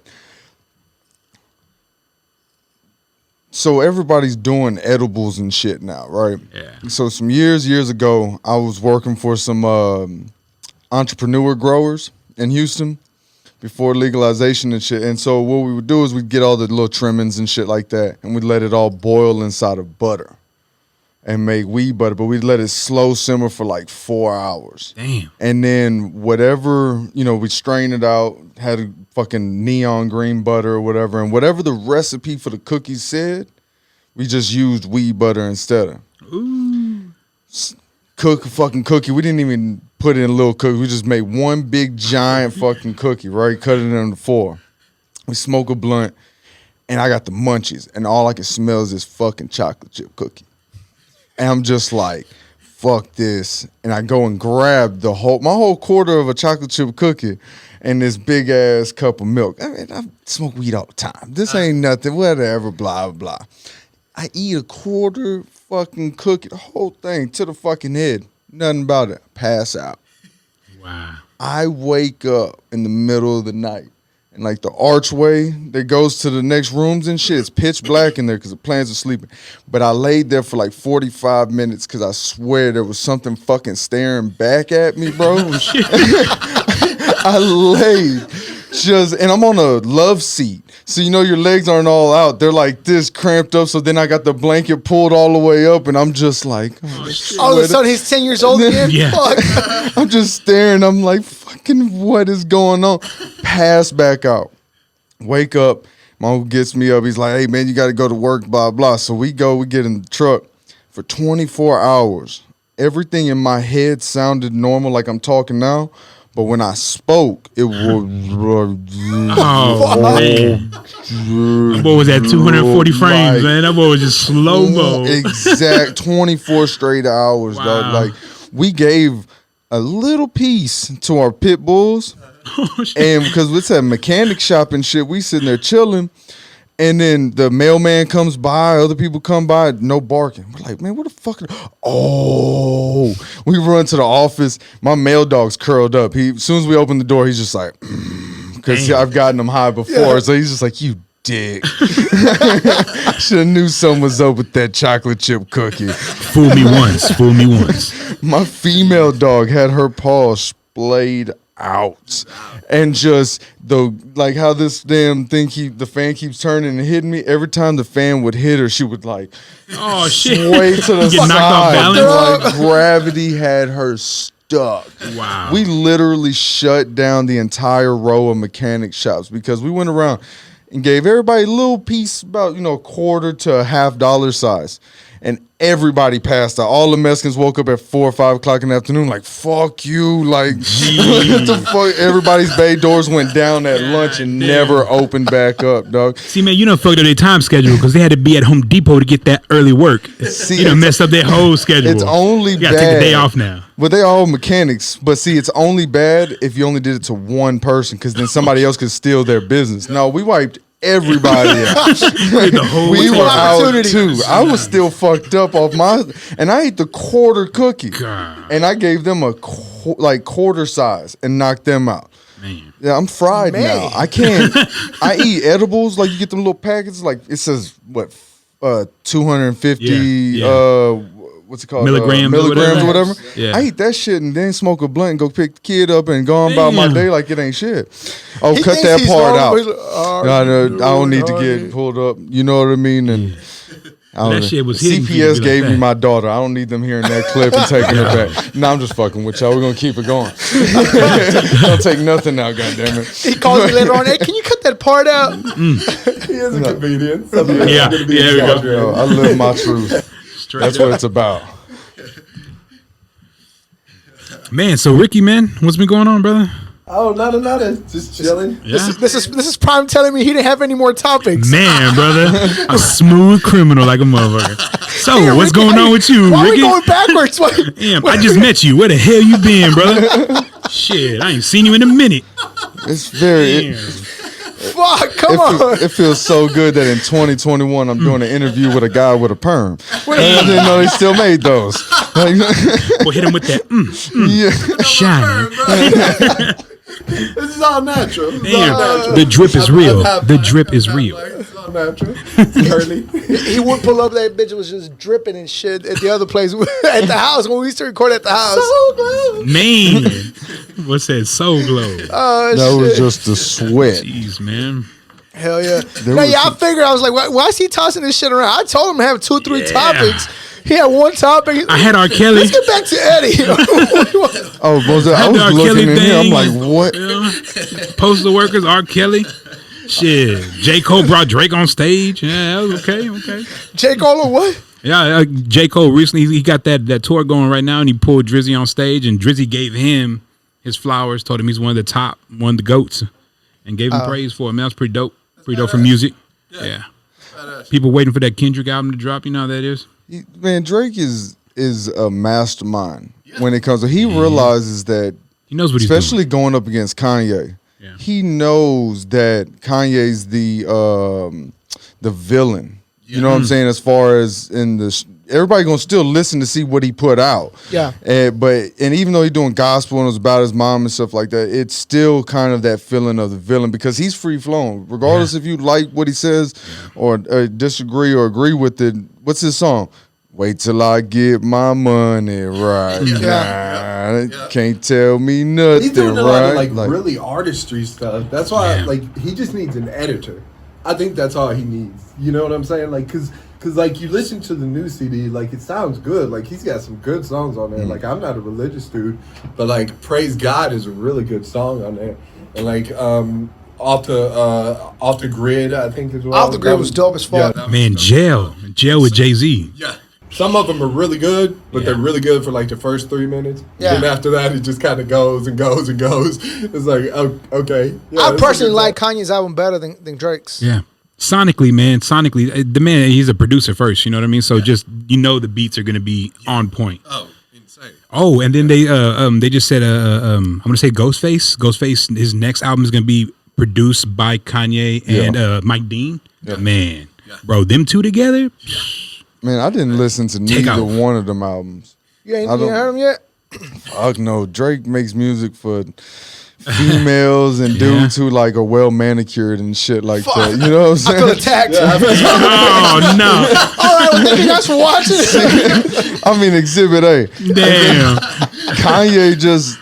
So everybody's doing edibles and shit now, right? Yeah. So some years ago, I was working for some entrepreneur growers in Houston before legalization and shit. And so what we would do is we'd get all the little trimmings and shit like that, and we'd let it all boil inside of butter and make weed butter, but we'd let it slow simmer for like 4 hours. Damn. And then whatever, we'd strain it out, had a fucking neon green butter or whatever, and whatever the recipe for the cookies said, we just used weed butter instead of. Cook a fucking cookie. We didn't even put it in a little cookie. We just made one big giant fucking cookie, right? Cut it into 4. We smoke a blunt, and I got the munchies, and all I can smell is this fucking chocolate chip cookie. And I'm just like, fuck this. And I go and grab my whole quarter of a chocolate chip cookie and this big ass cup of milk. I mean, I smoke weed all the time. This ain't nothing, whatever, blah, blah. I eat a quarter fucking cookie, the whole thing to the fucking head. Nothing about it. Pass out. Wow. I wake up in the middle of the night. And like the archway that goes to the next rooms and shit, it's pitch black in there because the plants are sleeping. But I laid there for like 45 minutes because I swear there was something fucking staring back at me, bro. I laid and I'm on a love seat. So your legs aren't all out. They're like this cramped up. So then I got the blanket pulled all the way up and I'm just like, All of a sudden, he's 10 years old again? Yeah. Fuck. I'm just staring. I'm like, fucking, what is going on? Pass back out. Wake up. My uncle gets me up. He's like, hey, man, you got to go to work, blah, blah. So we get in the truck for 24 hours. Everything in my head sounded normal like I'm talking now. But when I spoke, it was... Oh, man. That boy was at 240 frames, man. That boy was just slow-mo. Exact 24 straight hours, Wow. dog. Like, we gave a little piece to our pit bulls. And because it's a mechanic shop and shit, we sitting there chilling. And then the mailman comes by, other people come by, no barking. We're like, man, what the fuck? Oh, we run to the office. My mail dog's curled up. As soon as we open the door, he's just like, because I've gotten him high before. Yeah. So he's just like, you dick. Should have knew something was up with that chocolate chip cookie. Fool me once. My female dog had her paws splayed out, and just like how this damn thing the fan keeps turning and hitting me. Every time the fan would hit her, she would like sway to the Get knocked off side. balance? Like gravity had her stuck. Wow. We literally shut down the entire row of mechanic shops because we went around and gave everybody a little piece, about a quarter to a $50 size. And everybody passed out. All the Mexicans woke up at 4 or 5 o'clock in the afternoon, like, fuck you. Like, what the fuck? Everybody's bay doors went down at lunch and never opened back up, dog. See, man, you done fucked up their time schedule because they had to be at Home Depot to get that early work. See, you done messed up their whole schedule. It's only you gotta bad. take the day off now. But they all mechanics. But see, it's only bad if you only did it to one person because then somebody else could steal their business. No, we wiped everybody out. We were out too. I was still fucked up off and I ate the quarter cookie. God. And I gave them a quarter size and knocked them out. Man. Yeah, I'm fried now. I can't. I eat edibles, like you get them little packets, like it says what 250 what's it called? Milligrams or whatever. Yeah. I eat that shit and then smoke a blunt and go pick the kid up and go on about my day like it ain't shit. Oh, He cut thinks that he's part normal. out. He's like, I don't need to get pulled up. You know what I mean? And That shit was hitting people CPS like gave me that. my daughter. I don't need them hearing that clip and taking her back. No, I'm just fucking with y'all. We're gonna keep it going. Don't take nothing out, goddammit. He calls me later on. Hey, can you cut that part out? He is a comedian. Yeah, there we go. Yo, I live my truth. Straight That's what it's about. Man, so Ricky, man, what's been going on, brother? Oh, nothing. Just chilling. Yeah. This is Prime telling me he didn't have any more topics. Man, brother, a smooth criminal like a motherfucker. So, Hey, what's Ricky, going on with you, Why are we Ricky? going backwards? Damn, I just met you. Where the hell you been, brother? Shit, I ain't seen you in a minute. It's very. Damn. Fuck, come on. It feels so good that in 2021 I'm doing an interview with a guy with a perm. I didn't know they still made those. Like, We'll hit him with that. yeah. Shiny. This is all natural. This is all Damn, natural. the drip is real. I've The had drip is like, real. It's all natural. It's early. He would pull up, that bitch was just dripping and shit at the other place at the house when we used to record at the house. Man, what's that? Soul Glow. Oh, That was shit. just the sweat. Jeez, man. Hell yeah. There No, was yeah, I some- figured, I was like, why is he tossing this shit around? I told him to have 2 or 3 topics. He had one topic. I had R. Kelly. Let's get back to Eddie. Oh, was that, I Had was the R. looking Kelly in here. I'm thing. like, what? Yeah. Postal workers, R. Kelly. Shit. J. Cole brought Drake on stage. Yeah, that was okay. J. Cole or what? Yeah, J. Cole recently, he got that tour going right now, and he pulled Drizzy on stage, and Drizzy gave him his flowers, told him he's one of the GOATs, and gave him praise for him. That was pretty dope. Pretty dope for music. Yeah. People waiting for that Kendrick album to drop. You know how that is? Man, Drake is a mastermind when it comes to. He realizes that, He knows what he's doing. especially going up against Kanye. Yeah. He knows that Kanye's the villain. You know what I'm saying? As far as in the everybody gonna still listen to see what he put out. Yeah. But even though he's doing gospel and it was about his mom and stuff like that, it's still kind of that feeling of the villain because he's free flowing. Regardless if you like what he says or disagree or agree with it. What's his song? Wait till I get my money right. Nah, can't tell me nothing. He's doing a right. lot of like really artistry stuff. That's why like he just needs an editor. I think that's all he needs. You know what I'm saying? Like cause like you listen to the new CD, like it sounds good. Like he's got some good songs on there. Like I'm not a religious dude, but like Praise God is a really good song on there. And like off the grid, I think as well. Off the Grid was dope as fuck. Man, Jail with Jay-Z. Yeah. Some of them are really good, but they're really good for like the first 3 minutes. Yeah. And after that, it just kind of goes and goes and goes. It's like, oh, okay. Yeah, I this is personally good like stuff. Kanye's album better than Drake's. Yeah. Sonically, the man, he's a producer first, you know what I mean? So just, the beats are going to be on point. Oh, insane. Oh, and then they just said, I'm going to say Ghostface. Ghostface, his next album is going to be produced by Kanye and Mike Dean. Yeah. Man, bro, them two together? Man, I didn't listen to Take neither off. one of them albums. You ain't I don't- heard him yet? Fuck no. Drake makes music for females and dudes who like are well manicured and shit like that. You know what I'm I feel saying? attacked. Oh, no. All right, well, thank you guys for watching. I mean, Exhibit A. Damn. Kanye just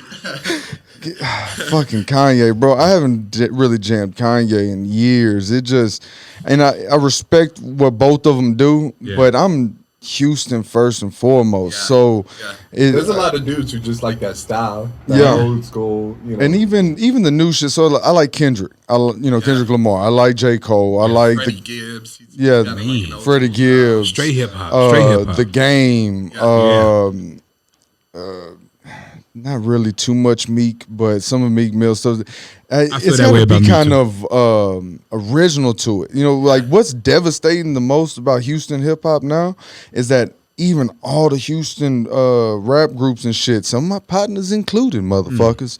fucking Kanye, bro. I haven't really jammed Kanye in years. It just, and I respect what both of them do, but I'm Houston first and foremost. So There's a lot of dudes who just like that style, that Yeah. old school, and even the new shit. So I like Kendrick. Kendrick Lamar. I like J. Cole. I like Freddie Gibbs. He's Yeah, got, like, an old Freddie school Gibbs. Straight hip hop. The Game. Not really too much Meek, but some of Meek Mill stuff. It's that got way to about be me, kind too. of original to it. Like what's devastating the most about Houston hip hop now is that even all the Houston rap groups and shit, some of my partners included, motherfuckers,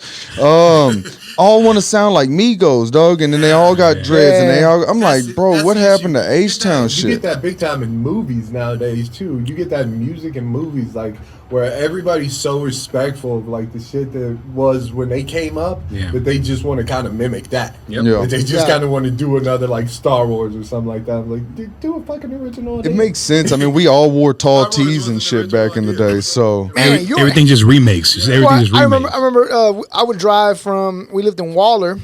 all want to sound like Migos, dog, and then they all got dreads, and they all. I'm like, bro, that's what the happened issue. to H-Town You shit? get that big time in movies nowadays too. You get that in music and movies, like where everybody's so respectful of like the shit that was when they came up, that they just want to kind of mimic that. Yep. Yeah. That they just kind of want to do another like Star Wars or something like that. I'm like, do a fucking original. It makes sense. I mean, we all wore tall Star Wars tees and wasn't shit the back in the original day. So Man, you're Everything just remakes. Everything Well, just I remakes. remember I would drive we lived in Waller,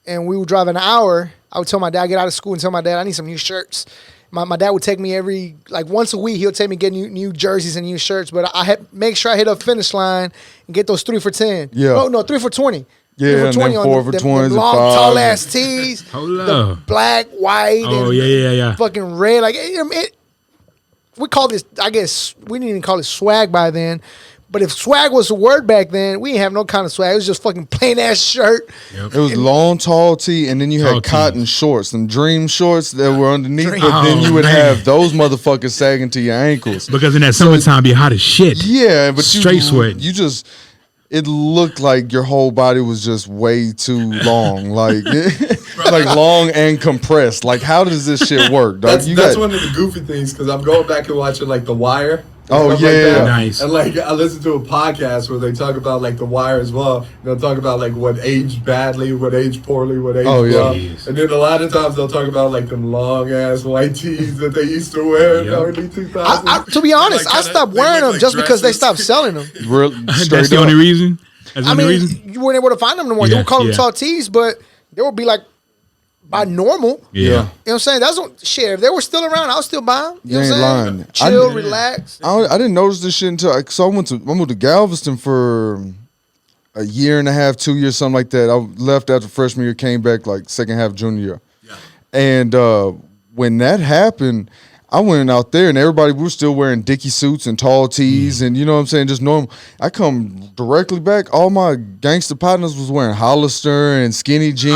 and we would drive an hour. I would tell my dad, get out of school and tell my dad, I need some new shirts. My dad would take me every, like once a week, he'll take me get new jerseys and new shirts. But I had make sure I hit a finish line and get those 3 for $10. Yeah. Oh, no, 3 for $20. Yeah, 3 and for $20 then on 4 for the 20s and long, 5. tall ass tees. Hold The up. black, white. Oh, and yeah. fucking red. Like, we call this, I guess, we didn't even call it swag by then. But if swag was a word back then, we didn't have no kind of swag. It was just fucking plain ass shirt. Yep. It was long, tall tee, and then you Tall had tee. cotton shorts, them dream shorts that were underneath, Dream. but then you would man. have those motherfuckers sagging to your ankles. Because in that summertime, be hot as shit. Yeah, but Straight sweat. You just, it looked like your whole body was just way too long, like like long and compressed. Like, how does this shit work, dog? That's one of the goofy things because I'm going back and watching like The Wire. Oh, stuff yeah. like that. Nice. And like I listen to a podcast where they talk about like The Wire as well. They'll talk about like what aged badly, what aged poorly, what aged Oh, yeah. well. Jeez. And then a lot of times they'll talk about like them long ass white tees that they used to wear in the Yep. early 2000s. To be honest, Like I kinda- stopped they wearing look them like just because they dresses. stopped selling them. Straight That's the up. only reason? That's the I only mean, reason? you weren't able to find them no more. They Yeah, would call them yeah. tall tees, but they would be like by normal. Yeah. You know what I'm saying? That's what shit. If they were still around, I'll still buy them. You know You what I'm ain't saying? lying. Chill, I- relax. I didn't notice this shit until I moved to Galveston for a year and a half, 2 years, something like that. I left after freshman year, came back like second half junior year. Yeah. And when that happened, I went out there and everybody, we were still wearing Dickie suits and tall tees and you know what I'm saying, just normal. I come directly back, all my gangster partners was wearing Hollister and skinny jeans.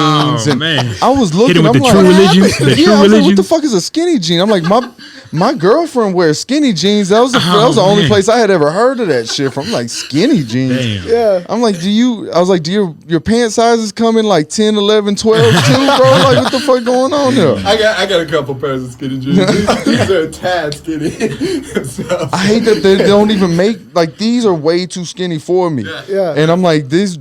Oh, and man. I was Hit looking, him with I'm the like, true what religion? happened? The Yeah, true I was like, what religion? the fuck is a skinny jean? I'm like, my girlfriend wears skinny jeans. That was the only man. place I had ever heard of that shit from. I'm like, skinny jeans. Damn. Yeah. I'm like, do your pant sizes come in like 10, 11, 12 too, bro? Like, what the fuck going on there? I got a couple pairs of skinny jeans. These are a tad skinny. So- I hate that they don't even make, like, these are way too skinny for me. Yeah. And I'm like, these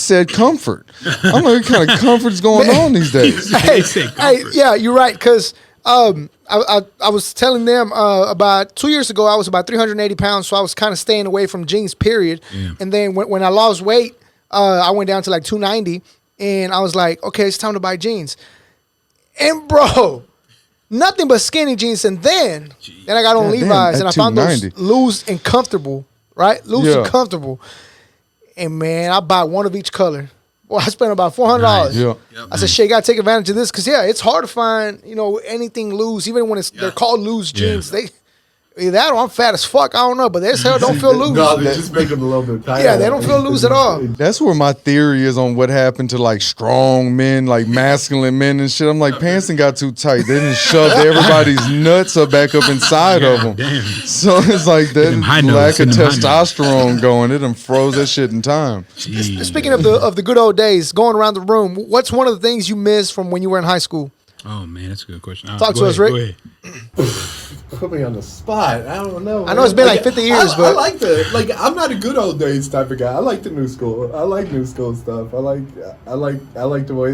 said comfort. I'm like, what kind of comfort is going on these days? They say comfort. Yeah, you're right. Because I was telling them about 2 years ago, I was about 380 pounds, so I was kind of staying away from jeans, period. Yeah. And then when I lost weight, I went down to like 290, and I was like, okay, it's time to buy jeans. And bro, nothing but skinny jeans. And then I got on God damn, Levi's, at and I found those 290. loose and comfortable, right? Loose Yeah. and comfortable. And man, I bought one of each color. Well, I spent about $400. Yeah. I said, shit, you gotta take advantage of this because it's hard to find, anything loose, even when they're called loose jeans. They either that or I'm fat as fuck. I don't know, but their hair don't feel loose. No, they just make them a little bit tighter. Yeah, they don't feel loose at all. That's where my theory is on what happened to like strong men, like masculine men and shit. I'm like, pants done got too tight. They done shoved everybody's nuts up back up inside of them. Damn. So it's like that them high notes, lack of them high notes. testosterone going. It done froze that shit in time. Jeez. Speaking of the good old days, going around the room, what's one of the things you miss from when you were in high school? Oh, man, that's a good question. Talk Go to us, ahead, Rick. go ahead. Put me on the spot. I don't know. I know it's been like 50 years, I but like I'm not a good old days type of guy. I like the new school. I like new school stuff. I like the way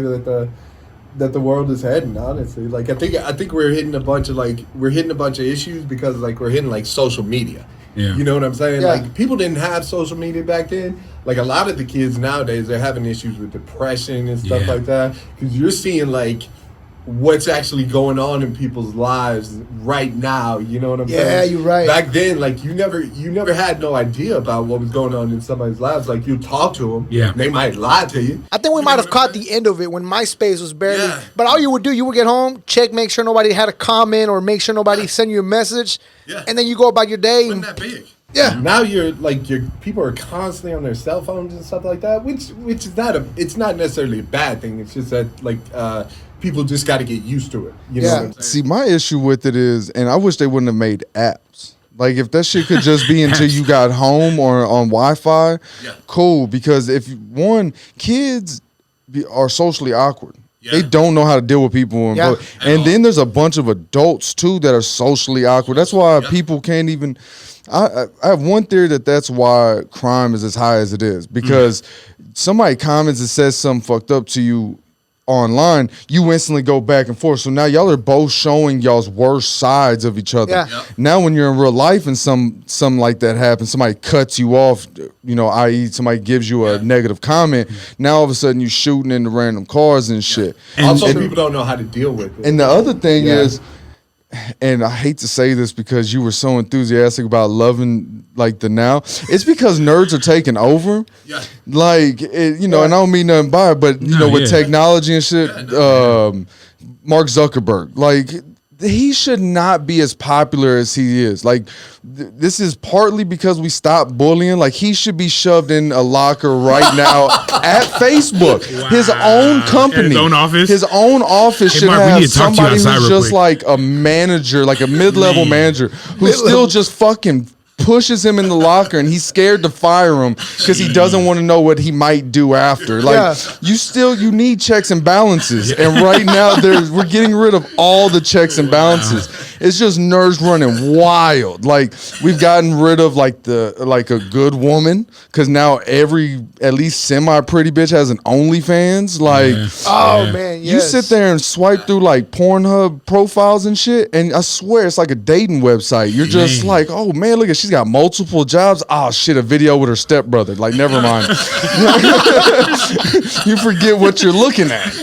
that the world is heading, honestly. Like I think we're hitting a bunch of issues because like we're hitting like social media. Yeah. You know what I'm saying? Yeah. Like people didn't have social media back then. Like a lot of the kids nowadays, they're having issues with depression and stuff Yeah. like that. Because you're seeing like what's actually going on in people's lives right now. You know what I'm saying? Yeah, you're right. Back then, like you never had no idea about what was going on in somebody's lives. Like you talk to them, Yeah. they might lie to you. I think we might have caught the end of it when MySpace was barely. Yeah. But all you would do, you would get home, check, make sure nobody had a comment or make sure nobody sent you a message, Yeah. and then you go about your day. Wasn't that big? Yeah. Now your people are constantly on their cell phones and stuff like that, which is it's not necessarily a bad thing. It's just that like people just got to get used to it. You know Yeah. what I'm saying? See, my issue with it is, and I wish they wouldn't have made apps. Like if that shit could just be until you got home or on Wi-Fi, Yeah. cool. Because if kids are socially awkward. Yeah. They don't know how to deal with people, and, Yeah. and then there's a bunch of adults too that are socially awkward. That's why people can't even. I have one theory that's why crime is as high as it is because somebody comments and says something fucked up to you online, you instantly go back and forth. So now y'all are both showing y'all's worst sides of each other. Yeah. Yep. Now when you're in real life and something like that happens, somebody cuts you off, i.e. somebody gives you a negative comment, now all of a sudden you shooting into random cars and shit. And- Also, and- people don't know how to deal with it. And the other thing Yeah. is, and I hate to say this because you were so enthusiastic about loving like the now. It's because nerds are taking over. Yeah. Like, and I don't mean nothing by it, but with technology and shit, Mark Zuckerberg, like, he should not be as popular as he is. Like, this is partly because we stopped bullying. Like, he should be shoved in a locker right now at Facebook. Wow. His own company. His own office? His own office should have somebody who's just like a manager, like a mid-level manager, who still just fucking pushes him in the locker, and he's scared to fire him because he doesn't want to know what he might do after. Like, you need checks and balances, and right now we're getting rid of all the checks and balances. It's just nerds running wild. Like, we've gotten rid of like a good woman, because now every at least semi pretty bitch has an OnlyFans. Like, man, yes. You sit there and swipe through like Pornhub profiles and shit, and I swear it's like a dating website. You're just like, oh man, look at, she's got multiple jobs. Oh shit, a video with her stepbrother. Like, never mind. You forget what you're looking at.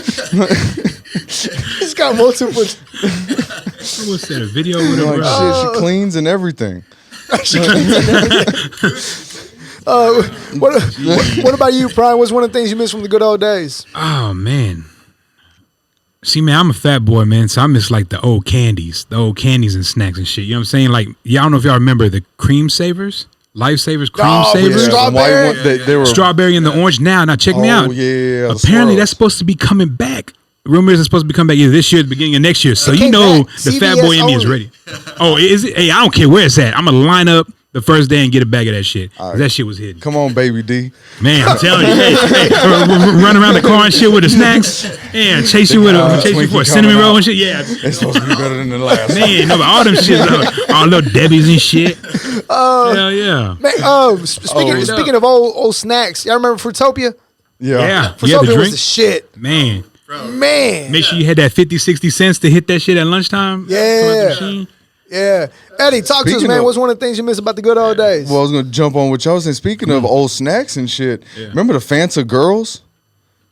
He's got multiple. What's that? A video with her? Like, shit, she cleans and everything. What about you, Brian? What's one of the things you miss from the good old days? Oh man. See, man, I'm a fat boy, man, so I miss like the old candies and snacks and shit. You know what I'm saying? Like, I don't know if y'all remember the cream savers, Lifesavers, cream savers. Strawberry. They were Strawberry and the orange. Now check me out. Yeah. Apparently, that's supposed to be coming back. Rumors are supposed to be coming back either this year or the beginning of next year. So the CVS fat boy in me is ready. Oh, is it? Hey, I don't care where it's at. I'm gonna line up the first day and get a bag of that shit. Right. That shit was hidden. Come on, baby D. Man, I'm telling you, run around the car and shit with the snacks. Yeah, chase you for a cinnamon roll and shit. Yeah, it's supposed to be better than the last. Man, no, but all them shit, all little Debbie's and shit. Hell yeah. Man, speaking of old snacks, y'all remember Fruitopia? Yeah. Fruitopia was the shit. Man. Man. Make sure you had that 50, 60 cents to hit that shit at lunchtime. Yeah. Yeah. Eddie, talk to us, man. What's one of the things you miss about the good old days? Well, I was going to jump on what y'all was saying. Speaking of old snacks and shit, remember the Fanta girls?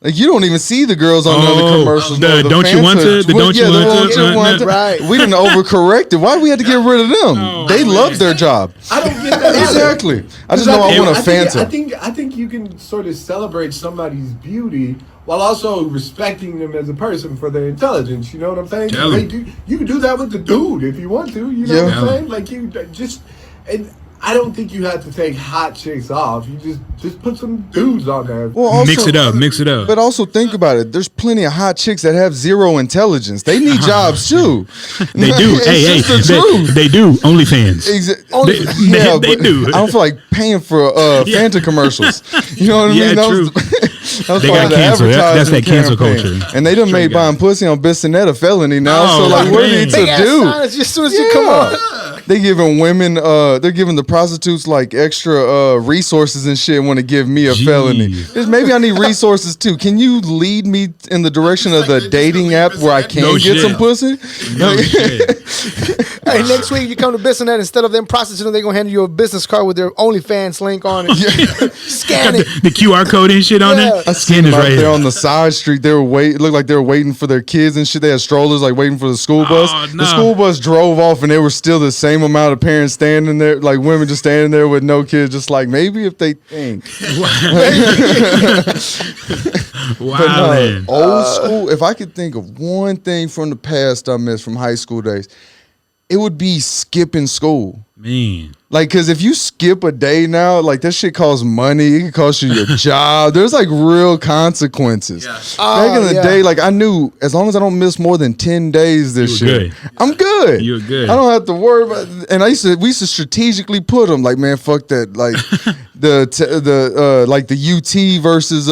Like, you don't even see the girls on the other commercials. The don't you want to? The don't you want to? Right. We didn't overcorrect it. Why do we have to get rid of them? They love their job. I don't get that. Exactly. I just know I want a Fanta. I think you can sort of celebrate somebody's beauty while also respecting them as a person for their intelligence. You know what I'm saying? You can do that with the dude if you want to. You know what I'm saying? Like, you just, and I don't think you have to take hot chicks off. You just put some dudes on there. Well, also, mix it up. But also think about it. There's plenty of hot chicks that have zero intelligence. They need jobs too. They do. They do. OnlyFans. They do. I don't feel like paying for Fanta commercials. You know what I mean? True. They got canceled. That's that cancel culture. And they done made buying pussy on Bissonnette a felony now. So like, what do you need to do? As soon as you come on. They giving women, they're giving the prostitutes like extra resources and shit and want to give me a felony. Maybe I need resources too. Can you lead me in the direction of the dating app where I can get some pussy? Hey, next week you come to Bissonnette, instead of them prostituting, they're going to hand you a business card with their OnlyFans link on it. Scan it. The QR code and shit on it. I seen them right there on the side street. They were it looked like they were waiting for their kids and shit. They had strollers like waiting for the school bus. The school bus drove off and they were still the same amount of parents standing there, like women just standing there with no kids, just like maybe if they think. Wow. Old school, if I could think of one thing from the past I missed from high school days, it would be skipping school. Man. Like, because if you skip a day now, like, that shit costs money. It can cost you your job. There's, like, real consequences. Yeah. Back in the day, like, I knew as long as I don't miss more than 10 days this year, I'm good. You're good. I don't have to worry about it. And we used to strategically put them, like, man, fuck that. Like, like, the UT versus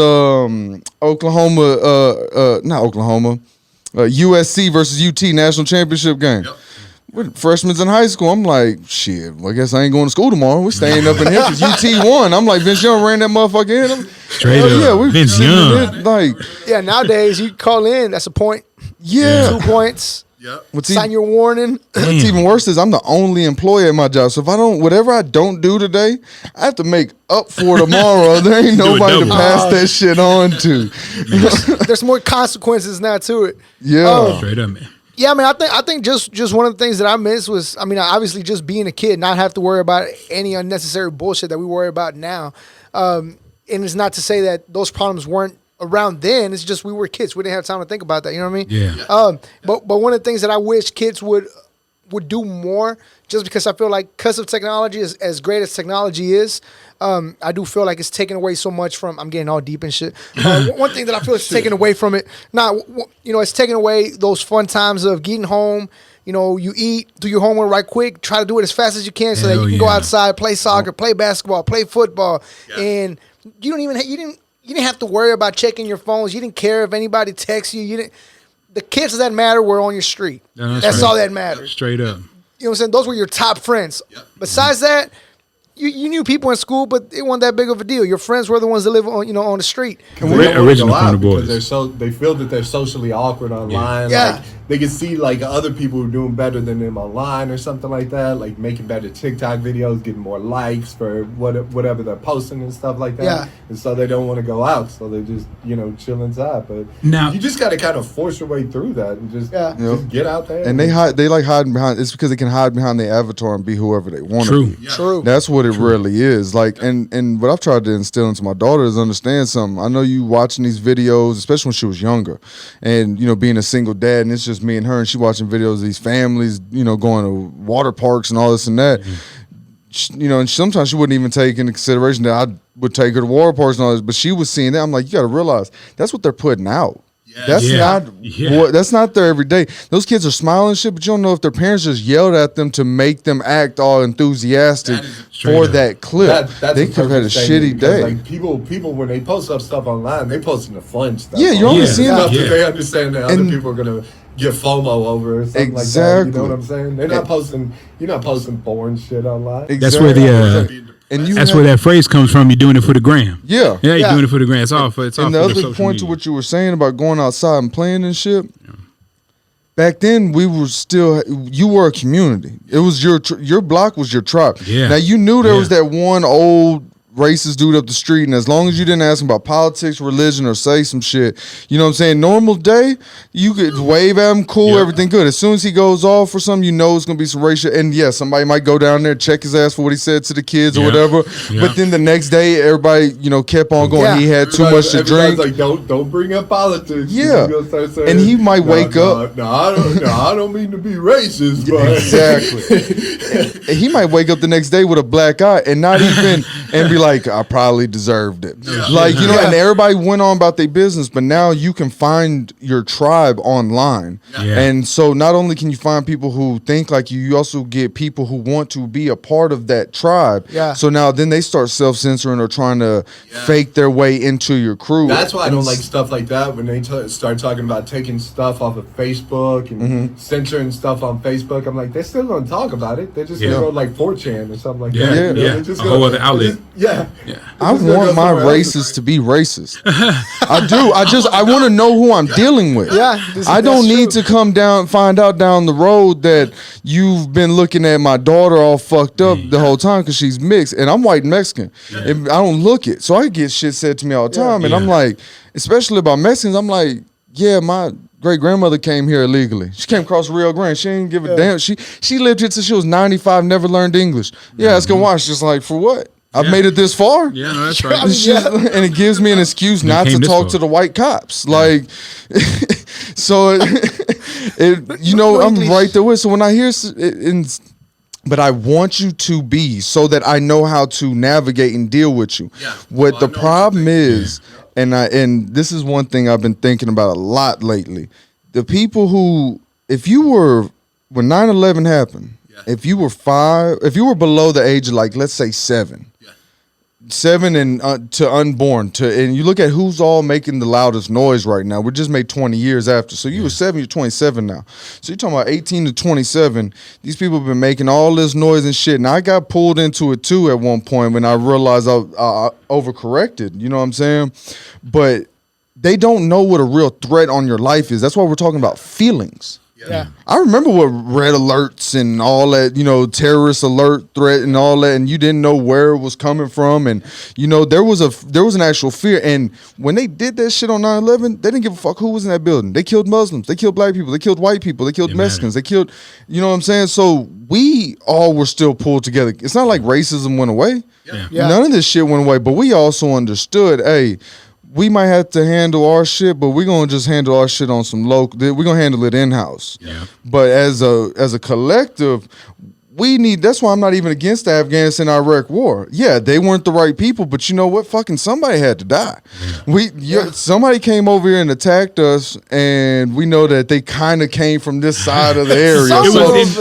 USC versus UT national championship game. Yep. We're freshmen in high school. I'm like, shit, well, I guess I ain't going to school tomorrow. We're staying up in here because UT won. I'm like, Vince Young ran that motherfucker in. Straight up. Yeah, Vince Young. Yeah, nowadays you call in, that's a point. Yeah. 2 points. Yep. Sign your warning. What's even worse is I'm the only employee at my job. So if whatever I don't do today, I have to make up for tomorrow. There ain't nobody to pass that shit on to. There's more consequences now to it. Yeah. Straight up, man. Yeah, I mean, I think just one of the things that I missed was, I mean, obviously just being a kid, not have to worry about any unnecessary bullshit that we worry about now. And it's not to say that those problems weren't around then. It's just we were kids. We didn't have time to think about that. You know what I mean? Yeah. But one of the things that I wish kids would do more, just because I feel like because of technology, as great as technology is, I do feel like it's taken away so much from. I'm getting all deep and shit. One thing that I feel is taken away from it. It's taken away those fun times of getting home. You know, you eat, do your homework right quick, try to do it as fast as you can, so that you can go outside, play soccer, play basketball, play football, and you didn't have to worry about checking your phones. You didn't care if anybody texts you. You didn't. The kids that matter were on your street. No, that's all that mattered. Straight up. You know what I'm saying? Those were your top friends. Yep. Besides that, you knew people in school, but it wasn't that big of a deal. Your friends were the ones that live on the street. Original from the boys. Because they feel that they're socially awkward online. Yeah. Like, they can see like other people who are doing better than them online or something like that, like making better TikTok videos, getting more likes for whatever they're posting and stuff like that. Yeah. And so they don't want to go out, so they just chill inside. But Now- you just got to kind of force your way through that and just get out there. And they like hiding behind. It's because they can hide behind their avatar and be whoever they want True. to be. Yeah. True. That's what it really is. Like, and what I've tried to instill into my daughter is understand something. I know you watching these videos, especially when she was younger, and being a single dad, and it's just me and her, and she watching videos of these families, going to water parks and all this and that. And sometimes she wouldn't even take into consideration that I would take her to water parks and all this, but she was seeing that. I'm like, you got to realize that's what they're putting out. That's that's not their everyday. Those kids are smiling and shit, but you don't know if their parents just yelled at them to make them act all enthusiastic for that clip. They could have had a shitty day. Like people when they post up stuff online, they posting the fun stuff. Yeah, you're only seeing stuff that they understand that other people are gonna get FOMO over or something like that. You know what I'm saying? They're not posting. You're not posting boring shit online. That's where that's where that phrase comes from. You're doing it for the gram. Yeah, you're doing it for the gram. It's all for it's all. And for the the other social point media. to what you were saying about going outside and playing and shit. Back then, we were still. You were a community. It was your block was your tribe. Yeah. Now you knew there was that one old racist dude up the street, and as long as you didn't ask him about politics, religion, or say some shit, you know what I'm saying? Normal day, you could wave at him, cool, everything good. As soon as he goes off for something, it's gonna be some racial. And somebody might go down there, check his ass for what he said to the kids or whatever. Yeah. But then the next day, everybody, kept on going. He had too much to drink. Like, don't bring up politics. Yeah. You're gonna start saying, And he might wake up. No, I don't mean to be racist, but Exactly. And he might wake up the next day with a black eye and not even and be like, I probably deserved it. And everybody went on about their business, but now you can find your tribe online. Yeah. And so not only can you find people who think like you also get people who want to be a part of that tribe. Yeah. So now then they start self-censoring or trying to fake their way into your crew. that's why I don't like stuff like that when they start talking about taking stuff off of Facebook and censoring stuff on Facebook. I'm like, they're still going to talk about it. They're just going to go like 4chan or something like that. Yeah. Just A whole other outlet. I want my racists to be racist. I do. I want to know who I'm dealing with. Yeah, I don't need to find out down the road that you've been looking at my daughter all fucked up the whole time because she's mixed and I'm white and Mexican. And I don't look it. So I get shit said to me all the time. And I'm like, especially about Mexicans, I'm like, my great grandmother came here illegally. She came across Rio Grande. She didn't give a damn. She lived here till she was 95, never learned English. Let's go watch. Just like, for what? I've made it this far. Yeah, no, that's right. And it gives me an excuse not to talk to the white cops. Like, so, I'm right there with. So when I hear, but I want you to be so that I know how to navigate and deal with you. Yeah. What the problem is, and this is one thing I've been thinking about a lot lately. The people who, when 9/11 happened, if you were below the age of like, let's say 7 and to unborn, and you look at who's all making the loudest noise right now. We just made 20 years after. So you were 7, you're 27 now. So you're talking about 18 to 27. These people have been making all this noise and shit. And I got pulled into it too at one point when I realized I overcorrected. You know what I'm saying? But they don't know what a real threat on your life is. That's why we're talking about feelings. Yeah. I remember what red alerts and all that, terrorist alert threat and all that, and you didn't know where it was coming from, and there was an actual fear. And when they did that shit on 9/11, they didn't give a fuck who was in that building. They killed Muslims, they killed black people, they killed white people, they killed Mexicans, they killed, you know what I'm saying? So we all were still pulled together. It's not like racism went away. Yeah. None of this shit went away, but we also understood, hey, we might have to handle our shit, but we're gonna just handle our shit on some local. We're gonna handle it in house. Yeah. But as a collective, we need. That's why I'm not even against the Afghanistan-Iraq war. Yeah, they weren't the right people, but you know what? Fucking somebody had to die. Somebody came over here and attacked us, and we know that they kind of came from this side of the area.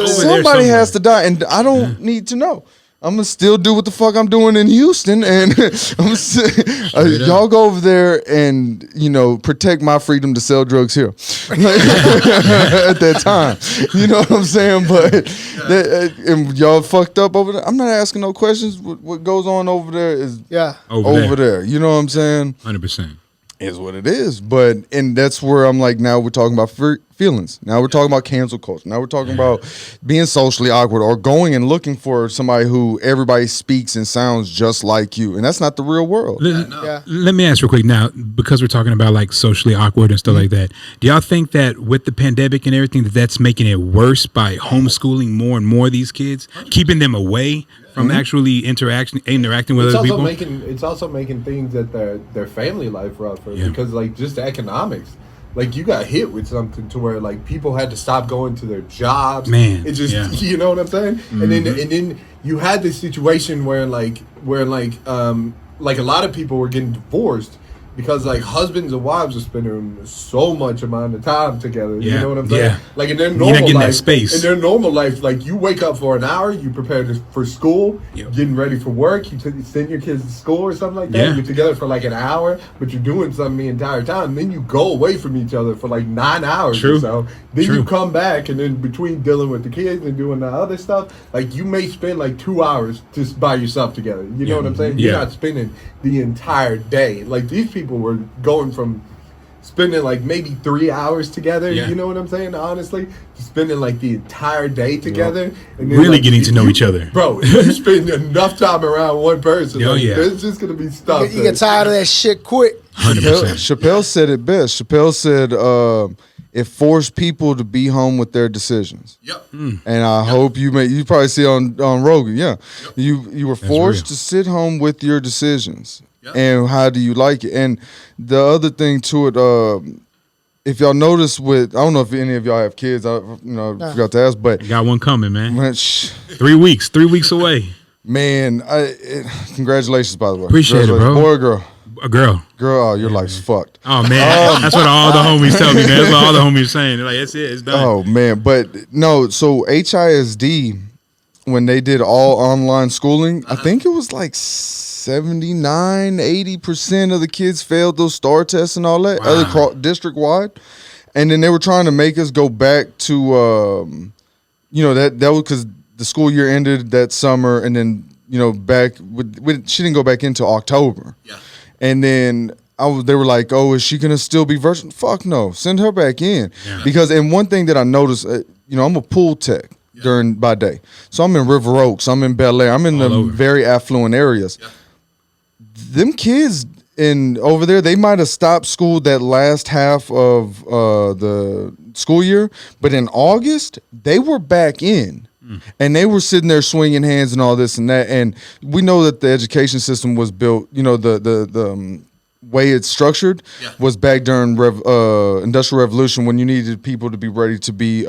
Somebody has to die, and I don't need to know. I'm gonna still do what the fuck I'm doing in Houston, and y'all go over there and protect my freedom to sell drugs here at that time. You know what I'm saying? But and y'all fucked up over there. I'm not asking no questions. What goes on over there is over there. You know what I'm saying? 100%. Is what it is. And that's where I'm like, now we're talking about feelings. Now we're talking about cancel culture. Now we're talking about being socially awkward or going and looking for somebody who everybody speaks and sounds just like you. And that's not the real world. Let me ask real quick now, because we're talking about like socially awkward and stuff like that. Do y'all think that with the pandemic and everything, that's making it worse by homeschooling more and more of these kids, keeping them away from actually interacting with other people? It's also making things that their family life rougher because like just the economics. Like you got hit with something to where like people had to stop going to their jobs. Man, it just you know what I'm saying? Mm-hmm. And then you had this situation where a lot of people were getting divorced because like husbands and wives are spending so much amount of time together. You know what I'm saying? Yeah. Like in their normal life, like you wake up for an hour, you prepare for school, getting ready for work, you send your kids to school or something like that. You're together for like an hour, but you're doing something the entire time. Then you go away from each other for like 9 hours or so. Then you come back, and then between dealing with the kids and doing the other stuff, like you may spend like 2 hours just by yourself together. You know what I'm saying? You're not spending the entire day. Like these people were going from spending like maybe 3 hours together, you know what I'm saying, honestly, to spending like the entire day together. And then, really getting to know each other. Bro, if you spend enough time around one person, there's just going to be stuff. You get tired of that shit quick. 100%. Chappelle said it best. Chappelle said it forced people to be home with their decisions. And I hope you probably see on Rogan, you were forced to sit home with your decisions. And how do you like it? And the other thing to it, if y'all notice I don't know if any of y'all have kids, I forgot to ask, but you got one coming, man. 3 weeks away. Man, congratulations, by the way. Appreciate it, bro. Boy or girl? A girl. Girl, your life's fucked. Oh, man. That's what all the homies tell me, man. That's what all the homies are saying. They're like, that's it. It's done. Oh, man. But no, so HISD, when they did all online schooling, I think it was like 79-80% of the kids failed those STAR tests and all that, other district-wide. And then they were trying to make us go back to, that was because the school year ended that summer, and then, she didn't go back into October. Yeah. And then they were like, oh, is she going to still be virtual? Fuck no. Send her back in. Yeah. Because, and one thing that I noticed, I'm a pool tech by day. So I'm in River Oaks. I'm in Bel Air. I'm in the very affluent areas. Yeah. Them kids over there, they might have stopped school that last half of the school year. But in August, they were back in. And they were sitting there swinging hands and all this and that. And we know that the education system was built, the way it's structured was back during Industrial Revolution, when you needed people to be ready to be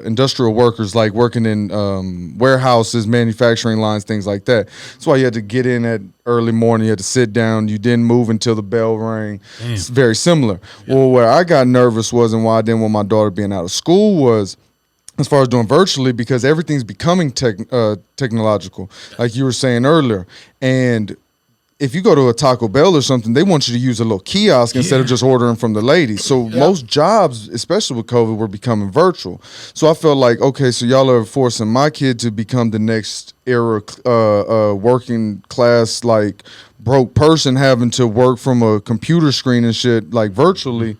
industrial workers, like working in warehouses, manufacturing lines, things like that. That's why you had to get in at early morning. You had to sit down. You didn't move until the bell rang. Damn. It's very similar. Yeah. Well, where I got nervous was, and why I didn't want my daughter being out of school was, as far as doing virtually, because everything's becoming technological, like you were saying earlier. And if you go to a Taco Bell or something, they want you to use a little kiosk instead of just ordering from the ladies. So most jobs, especially with COVID, were becoming virtual. So I felt like, okay, so y'all are forcing my kid to become the next era working class, like broke person, having to work from a computer screen and shit, like virtually.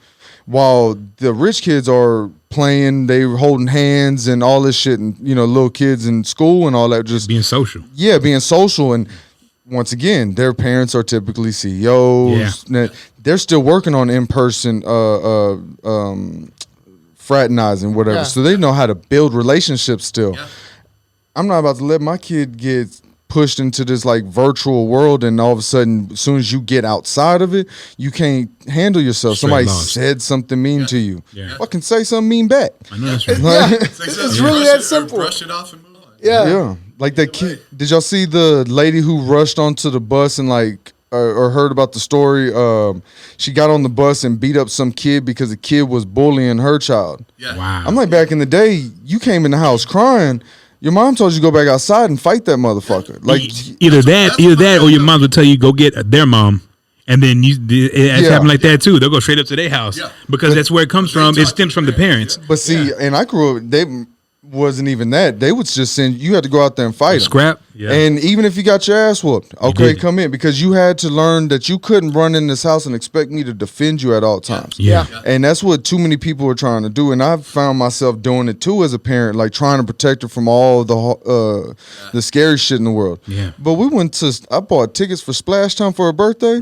while the rich kids are playing, they holding hands and all this shit, and little kids in school and all that, just Being social. yeah, being social. And once again, their parents are typically CEOs. Yeah. They're still working on in-person fraternizing, whatever. Yeah. So they know how to build relationships still. Yeah. I'm not about to let my kid get pushed into this like virtual world, and all of a sudden, as soon as you get outside of it, you can't handle yourself. Straight Somebody lost. said something mean to you. Yeah. Fucking say something mean back. I know that's right. Yeah, It's really that simple. Brush it off and move on. Yeah. Yeah, like that kid. Did y'all see the lady who rushed onto the bus and like, or heard about the story? She got on the bus and beat up some kid because the kid was bullying her child. Yeah. Wow. I'm like, back in the day, you came in the house crying. Your mom told you to go back outside and fight that motherfucker. Like, either that's that, what or your mom will tell you go get their mom, and then it's Yeah. happened like that too. They'll go straight up to their house Yeah. because that's where it comes from. They It talk stems to from the the parents, parents. but see, and I grew up. They wasn't even that. They would just send you had to go out there and fight 'em. Scrap. Yeah. And even if you got your ass whooped, okay, did. come in, because you had to learn that you couldn't run in this house and expect me to defend you at all times. Yeah. And that's what too many people are trying to do, and I've found myself doing it too as a parent, like trying to protect her from all the scary shit in the world. Yeah. But I bought tickets for Splash Time for her birthday.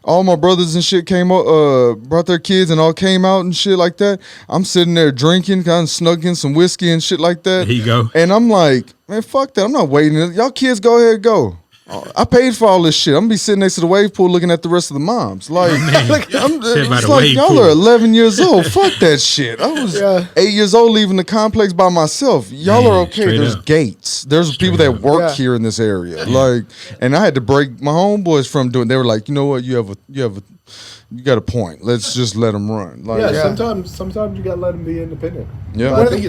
All my brothers and shit came out, brought their kids and all came out and shit like that. I'm sitting there drinking, kind of snuck in some whiskey and shit like that. There you go. And I'm like, man, fuck that. I'm not waiting. Y'all kids go ahead, go. I paid for all this shit. I'm gonna be sitting next to the wave pool looking at the rest of the moms. Like, Sit by it's the like wave y'all pool. are 11 years old. Fuck that shit. I was 8 years old leaving the complex by myself. Y'all Man, are okay. straight There's up. gates. There's people that work Yeah. here in this area. Like, and I had to break my homeboys from doing. They were like, you know what? You got a point. Let's just let them run. Like, Yeah, sometimes you gotta let them be independent. Yeah. But I think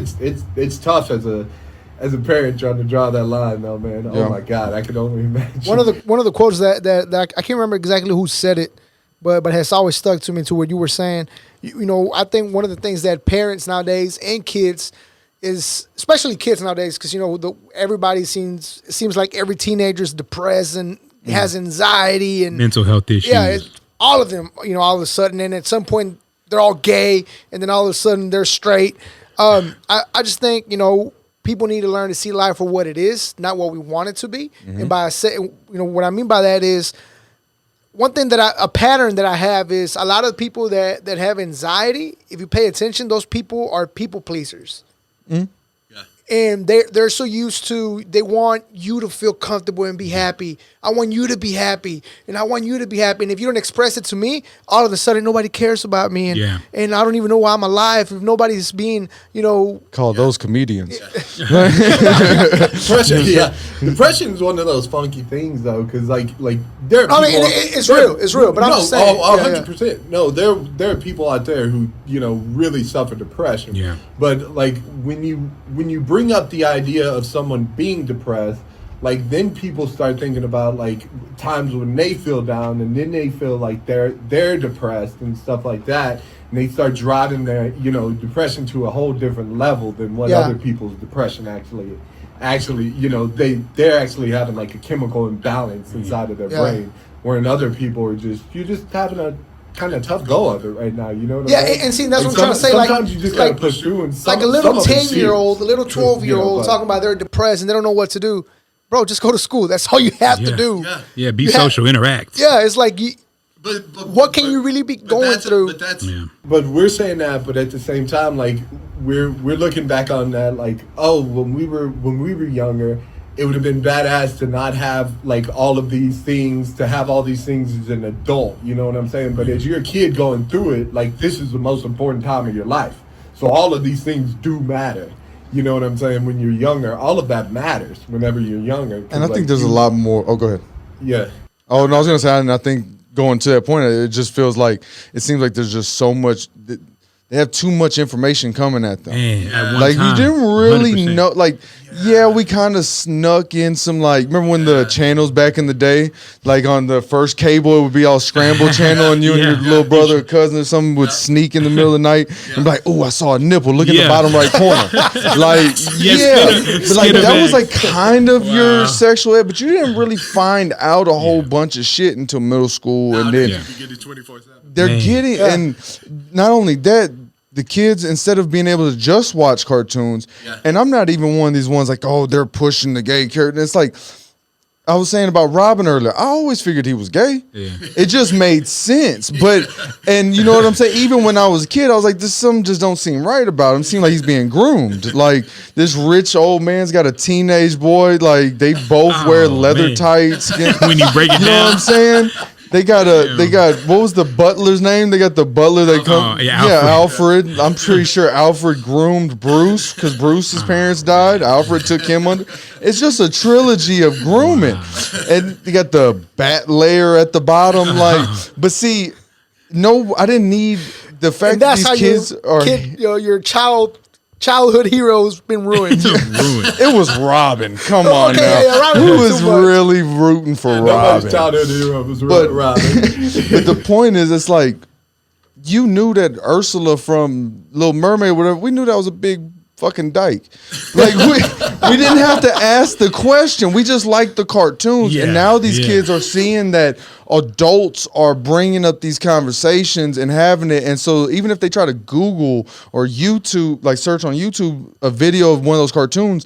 it's tough as a parent trying to draw that line though, man. Yeah. Oh my God, I can only imagine. One of the quotes that I can't remember exactly who said it, but has always stuck to me, to what you were saying. I think one of the things that parents nowadays and kids is, especially kids nowadays, because everybody seems like every teenager's depressed and has anxiety and Mental health issues. yeah, all of them. All of a sudden, and at some point they're all gay, and then all of a sudden they're straight. I just think people need to learn to see life for what it is, not what we want it to be. And by saying, what I mean by that is, one thing a pattern that I have is a lot of people that have anxiety. If you pay attention, those people are people pleasers. Yeah. And they're so used to, they want you to feel comfortable and be happy. I want you to be happy, and I want you to be happy. And if you don't express it to me, all of a sudden nobody cares about me, and I don't even know why I'm alive if nobody's being, call those comedians. Depression, yeah. Depression is one of those funky things though, because like there are people. It's real. But I'm just saying, 100%. No, there are people out there who really suffer depression. Yeah. But like when you bring up the idea of someone being depressed, like then people start thinking about like times when they feel down, and then they feel like they're depressed and stuff like that, and they start driving their depression to a whole different level than what other people's depression actually they're actually having like a chemical imbalance inside of their brain, wherein other people are you're just having a kind of tough go of it right now, you know what I'm saying? and see, that's what I'm trying to say. Sometimes you just gotta push through, and like a little some of it's 10-year-old, a little serious, 12-year-old talking about they're depressed and they don't know what to do. Bro, just go to school. That's all you have to do. Yeah. Yeah, be social, interact. Yeah, it's like, But what can you really be going through? But that's But we're saying that, but at the same time, like we're looking back on that, like, oh, when we were younger, it would have been badass to not have like all of these things, to have all these things as an adult. You know what I'm saying? But as you're a kid going through it, like this is the most important time of your life. So all of these things do matter. You know what I'm saying? When you're younger, all of that matters whenever you're younger. And I think there's a lot more. Oh, go ahead. Yeah. Oh, no, I was going to say, and I think going to that point, it just feels like, it seems like there's just so much, they have too much information coming at them. Man, at one Like, time, you didn't really 100%. know, like, Yeah, we kind of snuck in some, like, remember when the channels back in the day, like on the first cable, it would be all scrambled channel, and you and your little brother or cousin or something would sneak in the middle of the night and be like, oh, I saw a nipple. Look in the bottom right corner. Like, but like that was like kind of your sexual ed, but you didn't really find out a whole bunch of shit until middle school, and then they're getting, and not only that, the kids, instead of being able to just watch cartoons, and I'm not even one of these ones like, oh, they're pushing the gay character. It's like I was saying about Robin earlier. I always figured he was gay. Yeah. It just made sense. But, and you know what I'm saying? Even when I was a kid, I was like, this something just don't seem right about him. It seems like he's being groomed. Like, this rich old man's got a teenage boy. Like, they both wear leather tights. When you break it down. You know what I'm saying? They got what was the butler's name? They got the butler that come. Alfred. I'm pretty sure Alfred groomed Bruce because Bruce's parents died. Alfred took him under. It's just a trilogy of grooming. And you got the bat layer at the bottom. Like, but see, no, I didn't need the fact that these kids are. Your childhood hero's been ruined. It was Robin. Come on now. Who was really rooting for Robin? Childhood hero was Robin. But the point is, it's like you knew that Ursula from Little Mermaid, whatever. We knew that was a big fucking dyke. Like we didn't have to ask the question. We just liked the cartoons, and now these kids are seeing that adults are bringing up these conversations and having it. And so even if they try to Google or YouTube, like search on YouTube a video of one of those cartoons,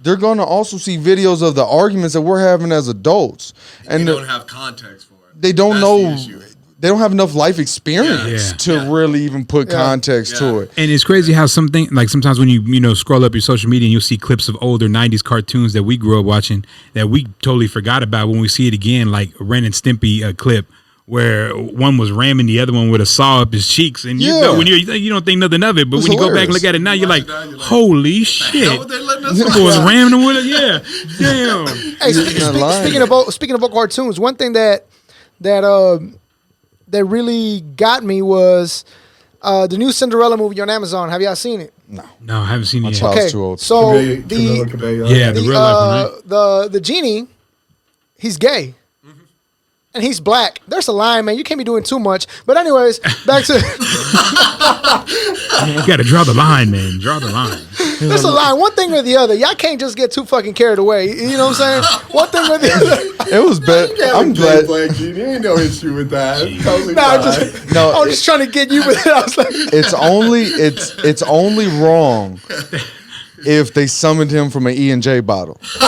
they're going to also see videos of the arguments that we're having as adults. And they don't have context for it. They don't know. They don't have enough life experience to really even put context to it. And it's crazy how sometimes when you scroll up your social media and you'll see clips of older 90s cartoons that we grew up watching that we totally forgot about when we see it again, like Ren and Stimpy clip where one was ramming the other one with a saw up his cheeks, and you know, when you don't think nothing of it, but when you go back and look at it now, you're like, holy shit, was ramming him with it, damn. Hey, speaking about cartoons, one thing that really got me was the new Cinderella movie on Amazon. Have y'all seen it? No, I haven't seen it yet. Child's too old. So the real life one, the genie, he's gay. And he's black. There's a line, man. You can't be doing too much. But anyways, back to... You got to draw the line, man. Draw the line. There's a line. One thing or the other. Y'all can't just get too fucking carried away. You know what I'm saying? One thing or the other. It was bad. I'm glad. Black genie. Ain't no issue with that. Totally I'm just trying to get you with it. I was like... It's only wrong if they summoned him from an E&J bottle. If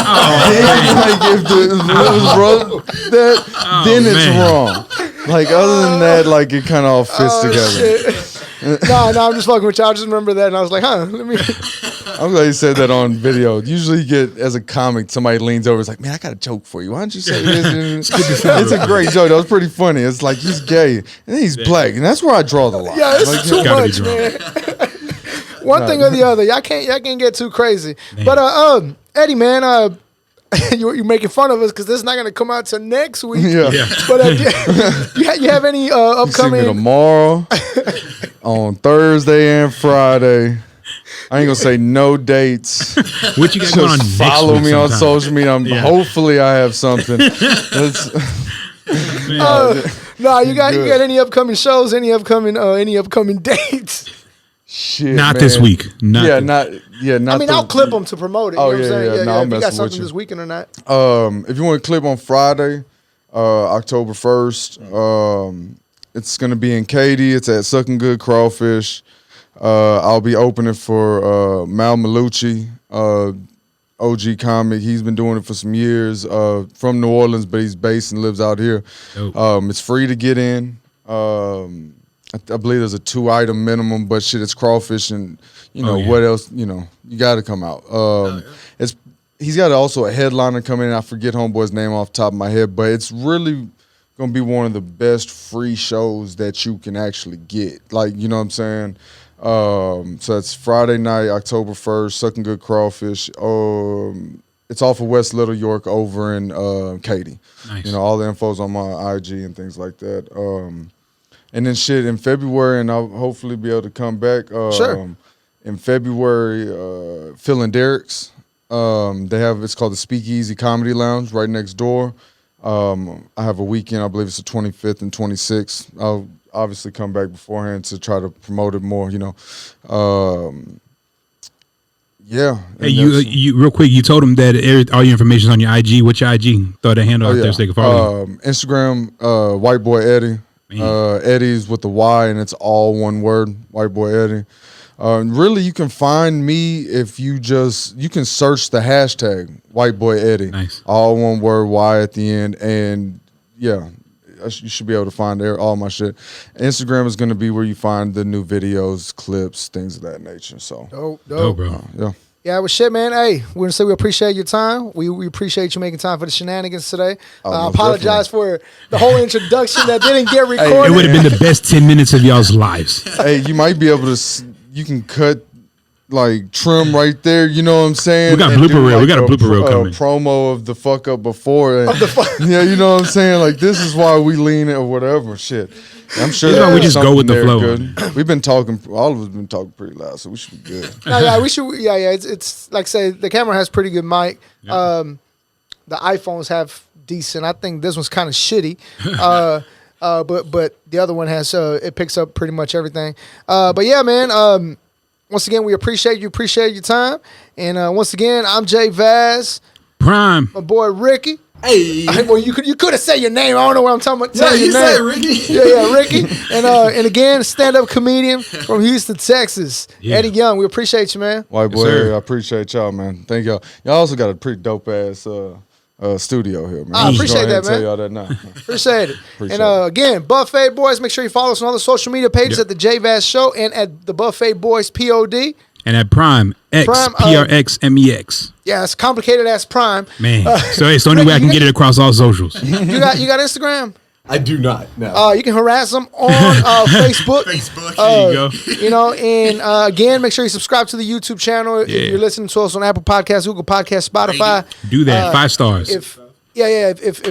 then it's wrong. Like, other than that, like, it kind of all fits together. No, I'm just fucking with y'all. I just remember that, and I was like, let me... I'm glad you said that on video. Usually you get, as a comic, somebody leans over and is like, man, I got a joke for you. Why don't you say this? It's a great joke. That was pretty funny. It's like, he's gay, and then he's black, and that's where I draw the line. Yeah, it's too much, man. One thing or the other. Y'all can't get too crazy. Man. But Eddie, man, you're making fun of us because this is not gonna come out till next week. Yeah. But you have any upcoming? You see me tomorrow, on Thursday and Friday. I ain't gonna say no dates. What you got going on next follow me sometime. on social media. Hopefully I have something. You got any upcoming shows? Any upcoming dates? Shit, not man. This week. Not. I mean, I'll clip them to promote it. You know what I'm saying? No, if you got something this weekend or not. If you want to clip on Friday, October 1st, it's gonna be in Katy. It's at Sucking Good Crawfish. I'll be opening for Mal Malucci, OG comic. He's been doing it for some years. From New Orleans, but he's based and lives out here. It's free to get in. I believe there's a 2-item minimum, but shit, it's crawfish and what else? You got to come out. He's got also a headliner coming in. I forget homeboy's name off the top of my head, but it's really gonna be one of the best free shows that you can actually get. Like, you know what I'm saying? So it's Friday night, October 1st, Sucking Good Crawfish. It's off of West Little York over in Katy. Nice. All the info's on my IG and things like that. And then shit in February, and I'll hopefully be able to come back. Sure. In February, Phil and Derek's They have it's called the Speakeasy Comedy Lounge right next door. I have a weekend. I believe it's the 25th and 26th. I'll obviously come back beforehand to try to promote it more. Yeah. Hey, you real quick. You told them that all your information is on your IG. What's your IG? Throw the handle out there so they can follow you. Instagram, White Boy Eddi. Eddi's with the Y, and it's all one word. White Boy Eddi. Really, you can find me if you can search the hashtag White Boy Eddi. Nice. All one word, Y at the end, and yeah. You should be able to find there all my shit. Instagram is going to be where you find the new videos, clips, things of that nature. So, Dope, bro. Yeah. Yeah, well, shit, man. Hey, we're gonna say we appreciate your time. We appreciate you making time for the shenanigans today. I apologize for the whole introduction that didn't get recorded. It would have been the best 10 minutes of y'all's lives. Hey, you might be able to. You can cut. Like trim right there, you know what I'm saying? We got blooper reel. We got a blooper reel coming. Promo of the fuck up before. Yeah, you know what I'm saying? Like this is why we lean it or whatever. Shit, I'm sure that we just go with the flow. Good. We've been talking. All of us been talking pretty loud, so we should be good. We should. Yeah. It's like say the camera has pretty good mic. The iPhones have decent. I think this one's kind of shitty. But the other one has it picks up pretty much everything. But yeah, man. Once again, we appreciate your time. And once again, I'm JVaz. Prime. My boy Ricky. Hey. Well, you could have said your name. I don't know what I'm talking about. Yeah, you said Ricky. Yeah, Ricky. And again, stand-up comedian from Houston, Texas. Yeah. Eddie Young, we appreciate you, man. White boy, sir. I appreciate y'all, man. Thank y'all. Y'all also got a pretty dope ass studio here, man. I appreciate that, man. Tell y'all that now. Appreciate it. Appreciate And again, Buffet Boys, make sure you follow us on all the social media pages at the JVaz Show and at the Buffet Boys POD. And at Prime, X, PRXMEX. Yeah, it's complicated as Prime. Man, so it's the only way I can get it across all socials. You got Instagram? I do not. No. You can harass them on Facebook. There you go. And again, make sure you subscribe to the YouTube channel if you're listening to us on Apple Podcasts, Google Podcasts, Spotify. Do that. 5 stars. If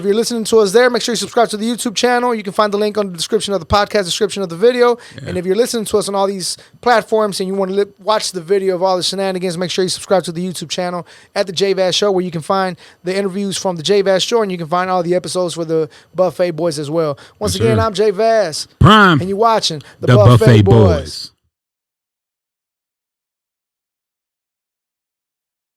you're listening to us there, make sure you subscribe to the YouTube channel. You can find the link on the description of the podcast, description of the video. Yeah. And if you're listening to us on all these platforms and you want to watch the video of all the shenanigans, make sure you subscribe to the YouTube channel at the JVaz Show, where you can find the interviews from the JVaz Show, and you can find all the episodes for the Buffet Boys as well. Once again, I'm JVaz. Prime. And you're watching the Buffet Boys.